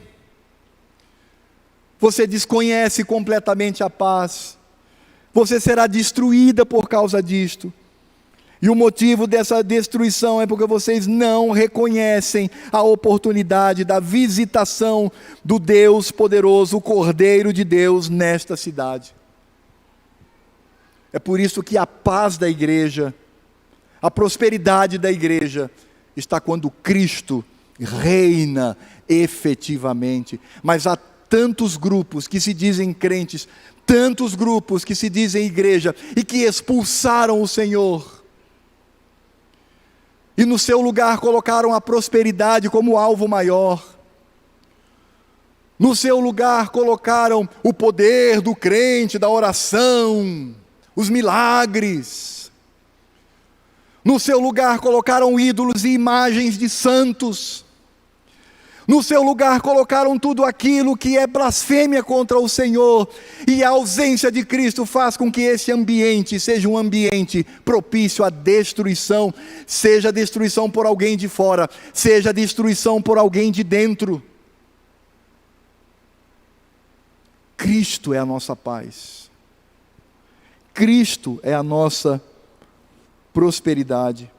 você desconhece completamente a paz, você será destruída por causa disto. E o motivo dessa destruição é porque vocês não reconhecem a oportunidade da visitação do Deus poderoso, o Cordeiro de Deus, nesta cidade. É por isso que a paz da igreja, a prosperidade da igreja, está quando Cristo reina efetivamente. Mas há tantos grupos que se dizem crentes, tantos grupos que se dizem igreja, e que expulsaram o Senhor, e no seu lugar colocaram a prosperidade como alvo maior. No seu lugar colocaram o poder do crente, da oração, os milagres. No seu lugar colocaram ídolos e imagens de santos. No seu lugar colocaram tudo aquilo que é blasfêmia contra o Senhor, e a ausência de Cristo faz com que esse ambiente seja um ambiente propício à destruição, seja destruição por alguém de fora, seja destruição por alguém de dentro. Cristo é a nossa paz, Cristo é a nossa prosperidade,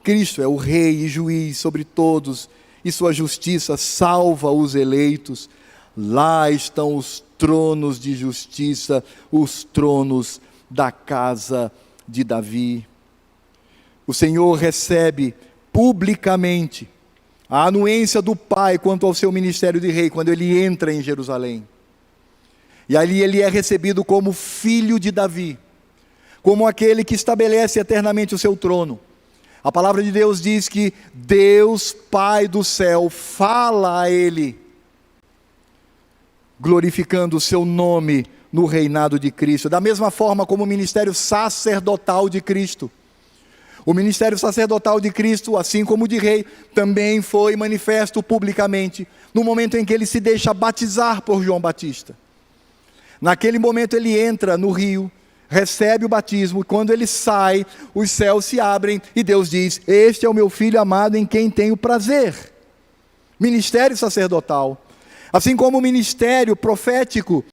Cristo é o Rei e Juiz sobre todos, e sua justiça salva os eleitos. Lá estão os tronos de justiça, os tronos da casa de Davi. O Senhor recebe publicamente a anuência do Pai quanto ao seu ministério de rei, quando ele entra em Jerusalém. E ali ele é recebido como filho de Davi, como aquele que estabelece eternamente o seu trono. A palavra de Deus diz que Deus, Pai do céu, fala a ele, glorificando o seu nome no reinado de Cristo. Da mesma forma como o ministério sacerdotal de Cristo. O ministério sacerdotal de Cristo, assim como o de rei, também foi manifesto publicamente, no momento em que ele se deixa batizar por João Batista. Naquele momento ele entra no rio, recebe o batismo, e quando ele sai, os céus se abrem, e Deus diz: este é o meu filho amado em quem tenho prazer. Ministério sacerdotal. Assim como o ministério profético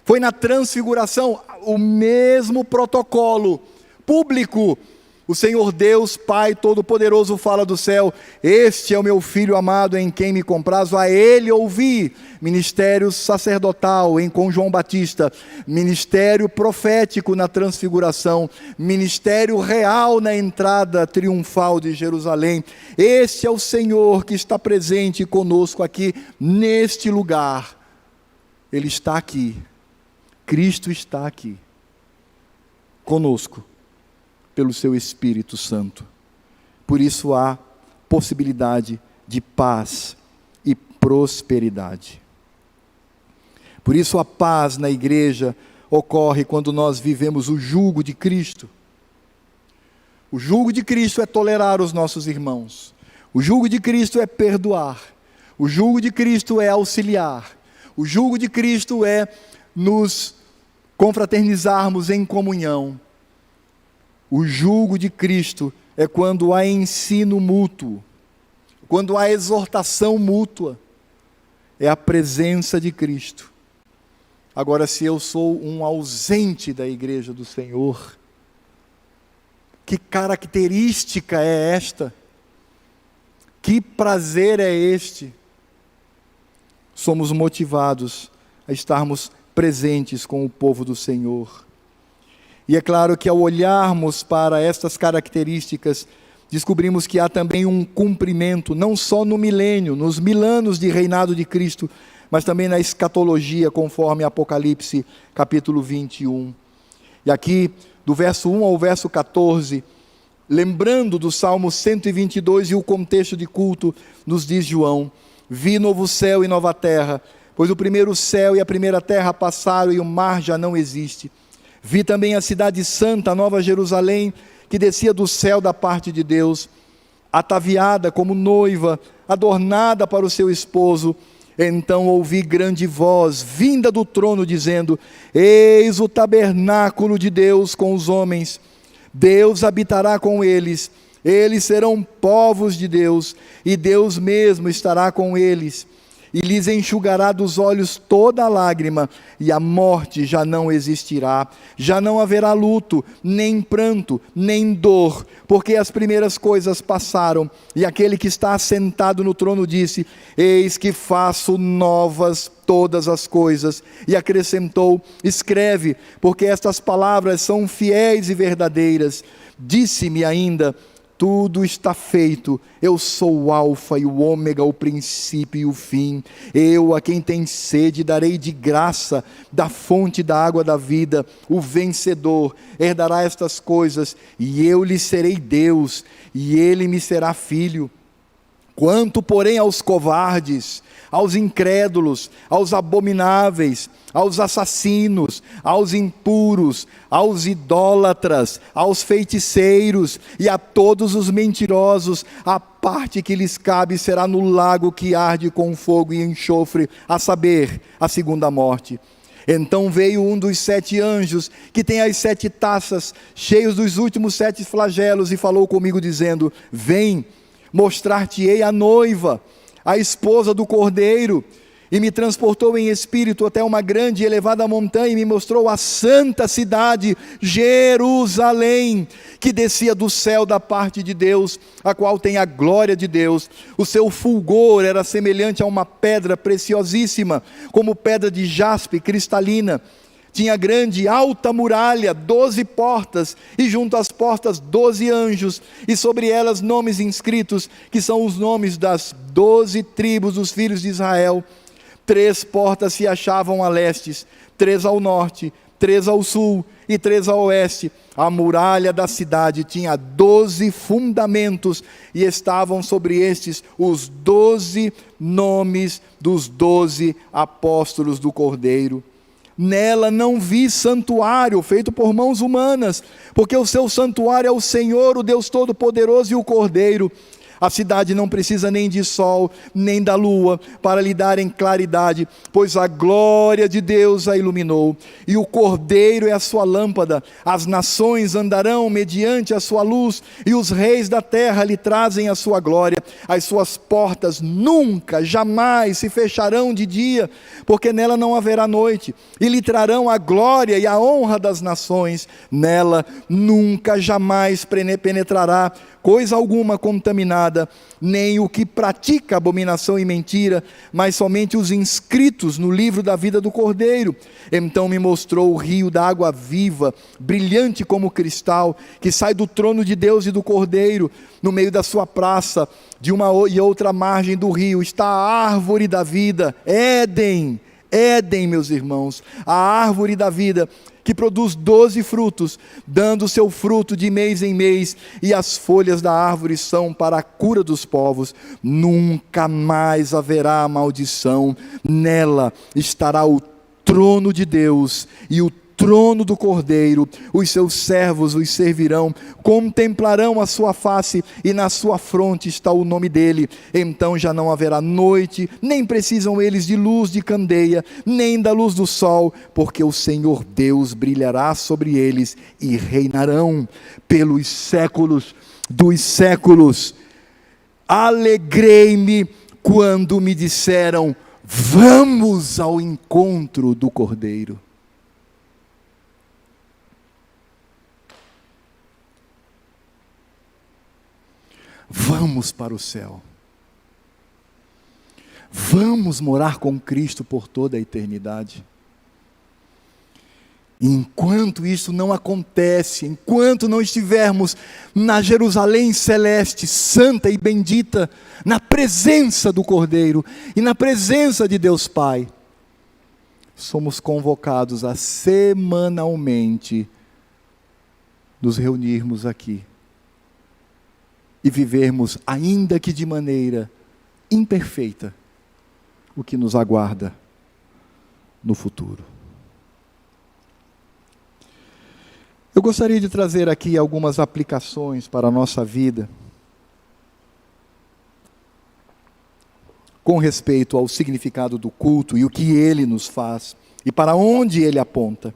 foi na transfiguração, o mesmo protocolo público. O Senhor Deus, Pai Todo-Poderoso, fala do céu: este é o meu filho amado em quem me comprazo, a ele ouvi. Ministério sacerdotal com João Batista, ministério profético na transfiguração, ministério real na entrada triunfal de Jerusalém. Este é o Senhor que está presente conosco aqui, neste lugar. Ele está aqui, Cristo está aqui, conosco, pelo seu Espírito Santo. Por isso há possibilidade de paz e prosperidade. Por isso a paz na igreja ocorre quando nós vivemos o jugo de Cristo. O jugo de Cristo é tolerar os nossos irmãos. O jugo de Cristo é perdoar. O jugo de Cristo é auxiliar. O jugo de Cristo é nos confraternizarmos em comunhão. O jugo de Cristo é quando há ensino mútuo, quando há exortação mútua. É a presença de Cristo. Agora, se eu sou um ausente da igreja do Senhor, que característica é esta? Que prazer é este? Somos motivados a estarmos presentes com o povo do Senhor. E é claro que ao olharmos para estas características, descobrimos que há também um cumprimento, não só no milênio, nos 1000 anos de reinado de Cristo, mas também na escatologia, conforme Apocalipse capítulo 21. E aqui, do verso 1 ao verso 14, lembrando do Salmo 122 e o contexto de culto, nos diz João: vi novo céu e nova terra, pois o primeiro céu e a primeira terra passaram e o mar já não existe. Vi também a cidade santa, a nova Jerusalém, que descia do céu da parte de Deus, ataviada como noiva, adornada para o seu esposo. Então ouvi grande voz, vinda do trono, dizendo: eis o tabernáculo de Deus com os homens, Deus habitará com eles, eles serão povos de Deus, e Deus mesmo estará com eles, e lhes enxugará dos olhos toda lágrima, e a morte já não existirá, já não haverá luto, nem pranto, nem dor, porque as primeiras coisas passaram. E aquele que está assentado no trono disse: eis que faço novas todas as coisas. E acrescentou: escreve, porque estas palavras são fiéis e verdadeiras. Disse-me ainda: tudo está feito, eu sou o alfa e o ômega, o princípio e o fim. Eu, a quem tem sede, darei de graça da fonte da água da vida. O vencedor herdará estas coisas, e eu lhe serei Deus, e ele me será filho. Quanto, porém, aos covardes, aos incrédulos, aos abomináveis, aos assassinos, aos impuros, aos idólatras, aos feiticeiros e a todos os mentirosos, a parte que lhes cabe será no lago que arde com fogo e enxofre, a saber, a segunda morte. Então veio um dos 7 anjos, que tem as 7 taças, cheios dos últimos 7 flagelos, e falou comigo dizendo: vem, mostrar-te-ei a noiva, a esposa do Cordeiro. E me transportou em espírito até uma grande e elevada montanha, e me mostrou a santa cidade, Jerusalém, que descia do céu da parte de Deus, a qual tem a glória de Deus. O seu fulgor era semelhante a uma pedra preciosíssima, como pedra de jaspe cristalina. Tinha grande e alta muralha, 12 portas, e junto às portas 12 anjos, e sobre elas nomes inscritos, que são os nomes das 12 tribos dos filhos de Israel. 3 portas se achavam a leste, 3 ao norte, 3 ao sul e 3 ao oeste. A muralha da cidade tinha 12 fundamentos, e estavam sobre estes os 12 nomes dos 12 apóstolos do Cordeiro. Nela não vi santuário feito por mãos humanas, porque o seu santuário é o Senhor, o Deus Todo-Poderoso, e o Cordeiro. A cidade não precisa nem de sol, nem da lua, para lhe darem claridade, pois a glória de Deus a iluminou, e o Cordeiro é a sua lâmpada. As nações andarão mediante a sua luz, e os reis da terra lhe trazem a sua glória. As suas portas nunca, jamais se fecharão de dia, porque nela não haverá noite, e lhe trarão a glória e a honra das nações. Nela nunca, jamais penetrará coisa alguma contaminada, nem o que pratica abominação e mentira, mas somente os inscritos no livro da vida do Cordeiro. Então me mostrou o rio da água viva, brilhante como cristal, que sai do trono de Deus e do Cordeiro. No meio da sua praça, de uma e outra margem do rio, está a árvore da vida, Éden, meus irmãos, a árvore da vida, que produz 12 frutos, dando seu fruto de mês em mês, e as folhas da árvore são para a cura dos povos. Nunca mais haverá maldição. Nela estará o trono de Deus e o trono do Cordeiro. Os seus servos os servirão, contemplarão a sua face, e na sua fronte está o nome dele. Então já não haverá noite, nem precisam eles de luz de candeia, nem da luz do sol, porque o Senhor Deus brilhará sobre eles, e reinarão pelos séculos dos séculos. Alegrei-me quando me disseram: Vamos ao encontro do Cordeiro. Vamos para o céu. Vamos morar com Cristo por toda a eternidade. Enquanto isso não acontece, enquanto não estivermos na Jerusalém celeste, santa e bendita, na presença do Cordeiro e na presença de Deus Pai, somos convocados a semanalmente nos reunirmos aqui e vivermos, ainda que de maneira imperfeita, o que nos aguarda no futuro. Eu gostaria de trazer aqui algumas aplicações para a nossa vida com respeito ao significado do culto e o que ele nos faz e para onde ele aponta.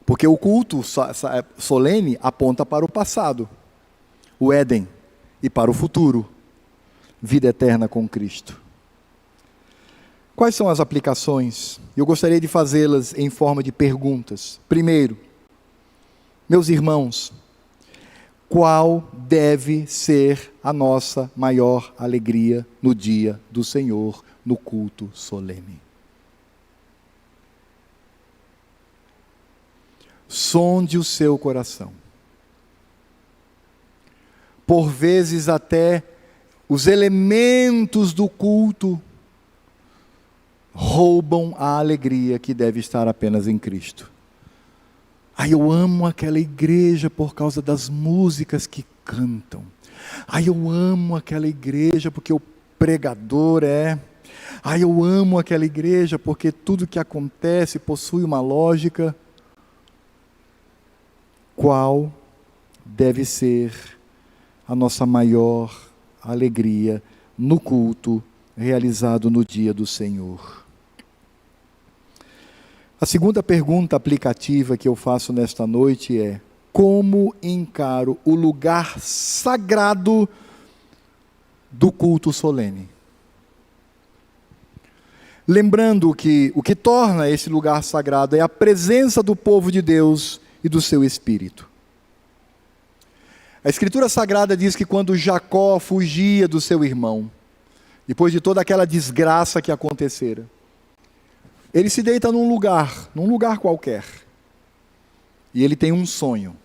Porque o culto solene aponta para o passado, o Éden, e para o futuro, vida eterna com Cristo. Quais são as aplicações? Eu gostaria de fazê-las em forma de perguntas. Primeiro, meus irmãos, qual deve ser a nossa maior alegria no dia do Senhor, no culto solene? Sonde o seu coração. Por vezes até os elementos do culto roubam a alegria que deve estar apenas em Cristo. Eu amo aquela igreja por causa das músicas que cantam. Eu amo aquela igreja porque o pregador é. Eu amo aquela igreja porque tudo que acontece possui uma lógica. Qual deve ser a nossa maior alegria no culto realizado no dia do Senhor? A segunda pergunta aplicativa que eu faço nesta noite é: como encaro o lugar sagrado do culto solene? Lembrando que o que torna esse lugar sagrado é a presença do povo de Deus e do seu Espírito. A Escritura Sagrada diz que quando Jacó fugia do seu irmão, depois de toda aquela desgraça que acontecera, ele se deita num lugar qualquer, e ele tem um sonho,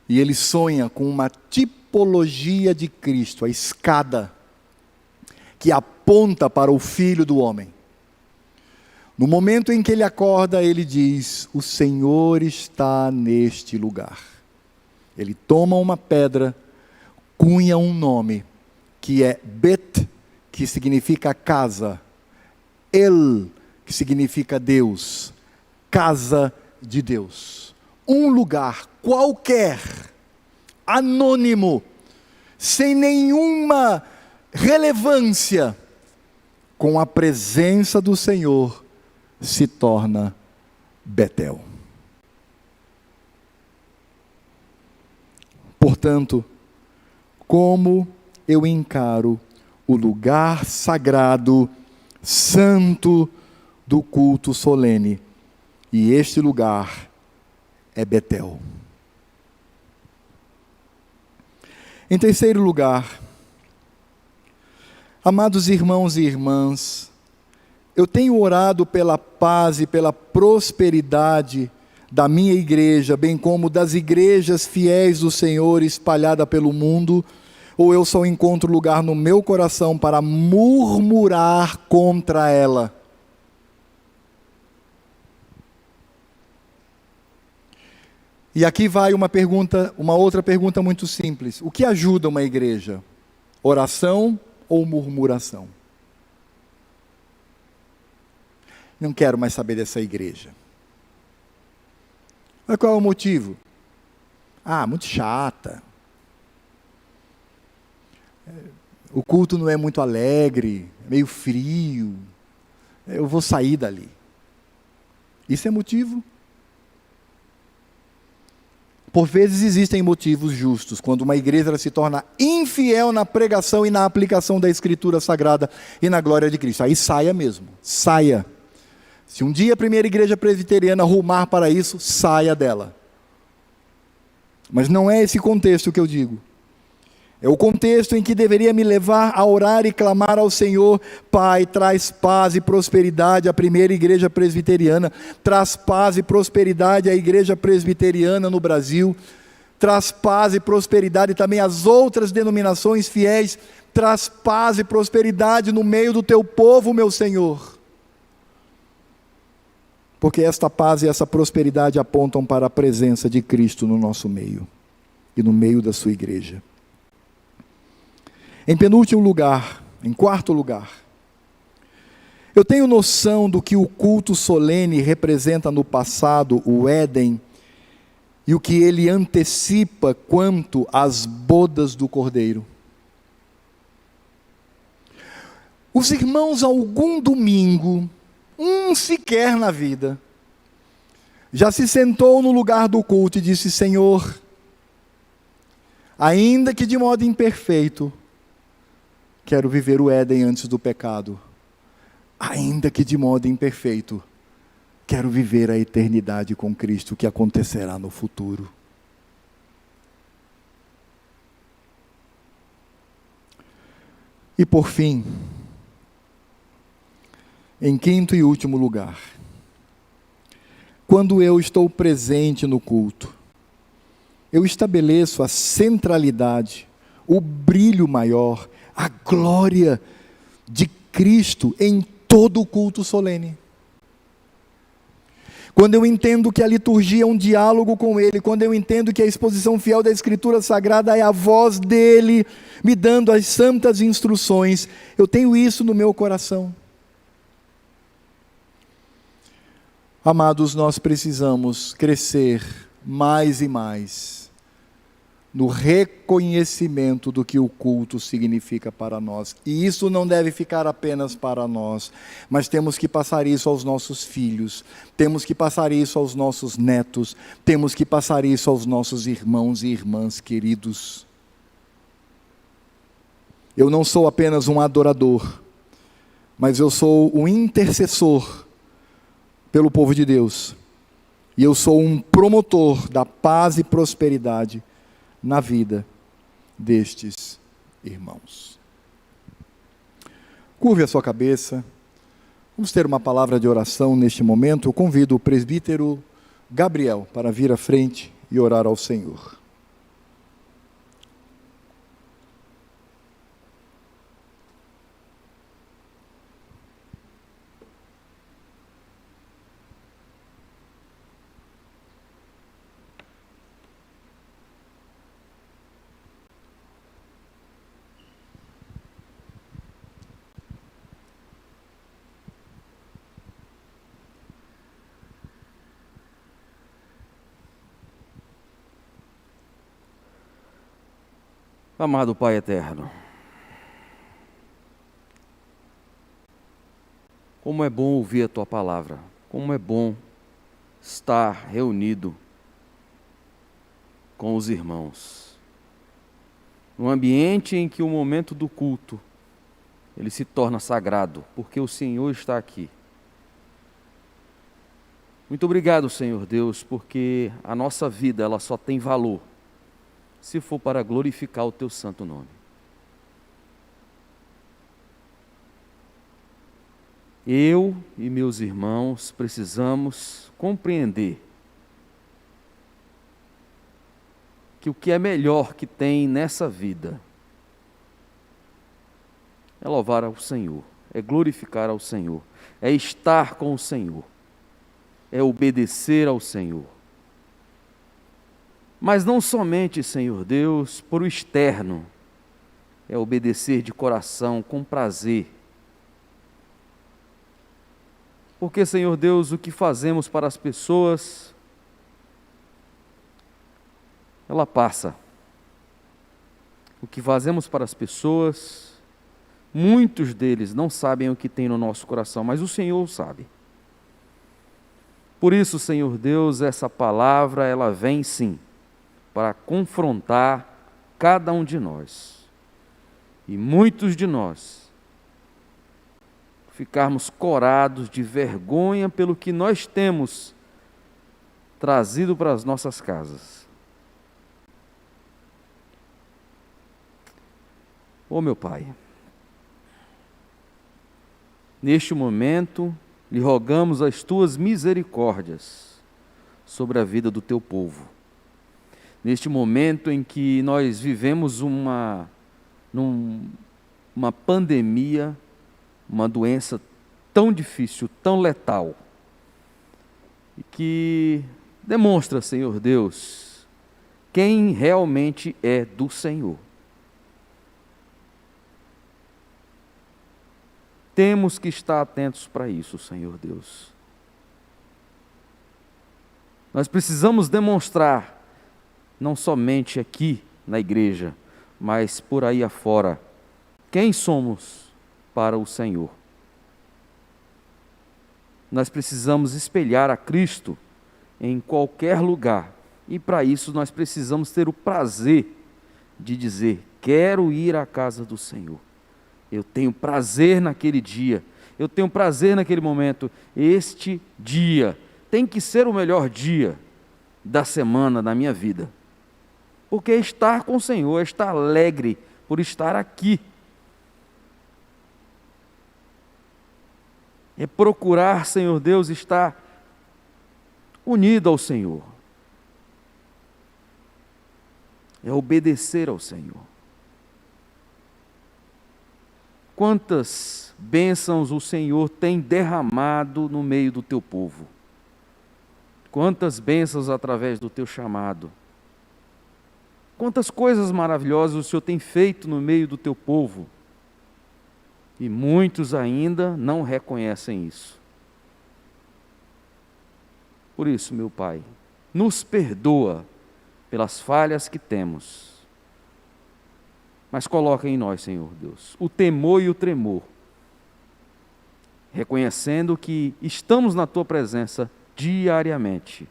e ele sonha com uma tipologia de Cristo, a escada, que aponta para o Filho do Homem. No momento em que ele acorda, ele diz: o Senhor está neste lugar. Ele toma uma pedra, cunha um nome, que é Bet, que significa casa, El, que significa Deus, casa de Deus. Um lugar qualquer, anônimo, sem nenhuma relevância, com a presença do Senhor, se torna Betel. Portanto, como eu encaro o lugar sagrado, santo do culto solene? E este lugar é Betel. Em terceiro lugar, amados irmãos e irmãs, eu tenho orado pela paz e pela prosperidade da minha igreja, bem como das igrejas fiéis do Senhor espalhada pelo mundo, ou eu só encontro lugar no meu coração para murmurar contra ela? E aqui vai uma outra pergunta muito simples. O que ajuda uma igreja? Oração ou murmuração? Não quero mais saber dessa igreja. Mas qual é o motivo? Muito chata. O culto não é muito alegre, é meio frio. Eu vou sair dali. Isso é motivo? Por vezes existem motivos justos, quando uma igreja se torna infiel na pregação e na aplicação da Escritura Sagrada e na glória de Cristo. Aí saia mesmo, saia. Se um dia a primeira igreja presbiteriana rumar para isso, saia dela. Mas não é esse contexto que eu digo. É o contexto em que deveria me levar a orar e clamar ao Senhor: Pai, traz paz e prosperidade à primeira igreja presbiteriana, traz paz e prosperidade à igreja presbiteriana no Brasil, traz paz e prosperidade também às outras denominações fiéis, traz paz e prosperidade no meio do teu povo, meu Senhor. Porque esta paz e essa prosperidade apontam para a presença de Cristo no nosso meio e no meio da sua igreja. Em penúltimo lugar, em quarto lugar, eu tenho noção do que o culto solene representa no passado, o Éden, e o que ele antecipa quanto às bodas do Cordeiro. Os irmãos, algum domingo, um sequer na vida, já se sentou no lugar do culto e disse: Senhor, ainda que de modo imperfeito, quero viver o Éden antes do pecado. Ainda que de modo imperfeito, quero viver a eternidade com Cristo, que acontecerá no futuro. E por fim, em quinto e último lugar, quando eu estou presente no culto, eu estabeleço a centralidade, o brilho maior, a glória de Cristo em todo o culto solene. Quando eu entendo que a liturgia é um diálogo com Ele, quando eu entendo que a exposição fiel da Escritura Sagrada é a voz dEle, me dando as santas instruções, eu tenho isso no meu coração. Amados, nós precisamos crescer mais e mais no reconhecimento do que o culto significa para nós. E isso não deve ficar apenas para nós, mas temos que passar isso aos nossos filhos, temos que passar isso aos nossos netos, temos que passar isso aos nossos irmãos e irmãs queridos. Eu não sou apenas um adorador, mas eu sou um intercessor pelo povo de Deus, e eu sou um promotor da paz e prosperidade na vida destes irmãos. Curve a sua cabeça, vamos ter uma palavra de oração neste momento. Eu convido o presbítero Gabriel para vir à frente e orar ao Senhor. Amado Pai eterno, como é bom ouvir a Tua palavra, como é bom estar reunido com os irmãos, num ambiente em que o momento do culto, ele se torna sagrado, porque o Senhor está aqui. Muito obrigado, Senhor Deus, porque a nossa vida, ela só tem valor se for para glorificar o Teu santo nome. Eu e meus irmãos precisamos compreender que o que é melhor que tem nessa vida é louvar ao Senhor, é glorificar ao Senhor, é estar com o Senhor, é obedecer ao Senhor. Mas não somente, Senhor Deus, por o externo, é obedecer de coração, com prazer. Porque, Senhor Deus, o que fazemos para as pessoas, ela passa. O que fazemos para as pessoas, muitos deles não sabem o que tem no nosso coração, mas o Senhor sabe. Por isso, Senhor Deus, essa palavra, ela vem sim para confrontar cada um de nós. E muitos de nós ficarmos corados de vergonha pelo que nós temos trazido para as nossas casas. Ô meu Pai, neste momento, lhe rogamos as tuas misericórdias sobre a vida do teu povo. Neste momento em que nós vivemos uma pandemia, uma doença tão difícil, tão letal, e que demonstra, Senhor Deus, quem realmente é do Senhor. Temos que estar atentos para isso, Senhor Deus. Nós precisamos demonstrar, não somente aqui na igreja, mas por aí afora, quem somos para o Senhor. Nós precisamos espelhar a Cristo em qualquer lugar, e para isso nós precisamos ter o prazer de dizer: quero ir à casa do Senhor. Eu tenho prazer naquele dia, eu tenho prazer naquele momento. Este dia tem que ser o melhor dia da semana, da minha vida. Porque estar com o Senhor, estar alegre por estar aqui, é procurar, Senhor Deus, estar unido ao Senhor, é obedecer ao Senhor. Quantas bênçãos o Senhor tem derramado no meio do teu povo, quantas bênçãos através do teu chamado, quantas coisas maravilhosas o Senhor tem feito no meio do teu povo, e muitos ainda não reconhecem isso. Por isso, meu Pai, nos perdoa pelas falhas que temos, mas coloca em nós, Senhor Deus, o temor e o tremor, reconhecendo que estamos na Tua presença diariamente,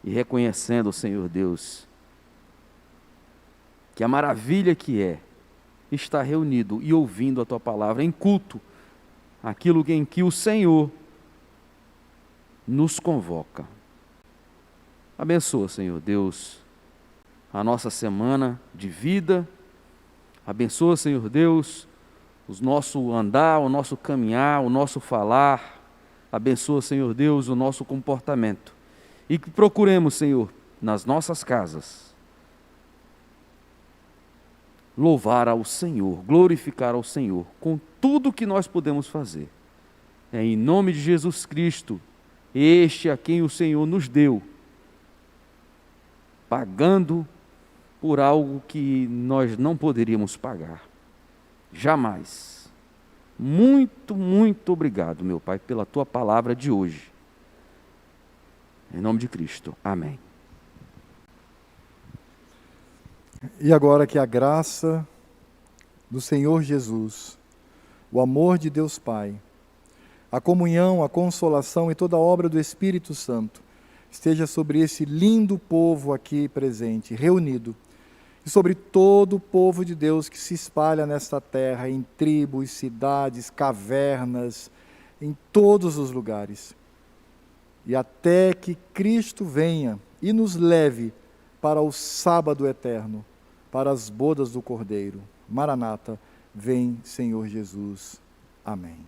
e reconhecendo, Senhor Deus, que a maravilha que é estar reunido e ouvindo a Tua palavra em culto, aquilo em que o Senhor nos convoca. Abençoa, Senhor Deus, a nossa semana de vida. Abençoa, Senhor Deus, o nosso andar, o nosso caminhar, o nosso falar. Abençoa, Senhor Deus, o nosso comportamento. E que procuremos, Senhor, nas nossas casas, louvar ao Senhor, glorificar ao Senhor, com tudo que nós podemos fazer. É em nome de Jesus Cristo, este a quem o Senhor nos deu, pagando por algo que nós não poderíamos pagar. Jamais. Muito, muito obrigado, meu Pai, pela Tua palavra de hoje. Em nome de Cristo. Amém. E agora que a graça do Senhor Jesus, o amor de Deus Pai, a comunhão, a consolação e toda a obra do Espírito Santo esteja sobre esse lindo povo aqui presente, reunido, e sobre todo o povo de Deus que se espalha nesta terra, em tribos, cidades, cavernas, em todos os lugares. E até que Cristo venha e nos leve para o sábado eterno, para as bodas do Cordeiro. Maranata, vem, Senhor Jesus. Amém.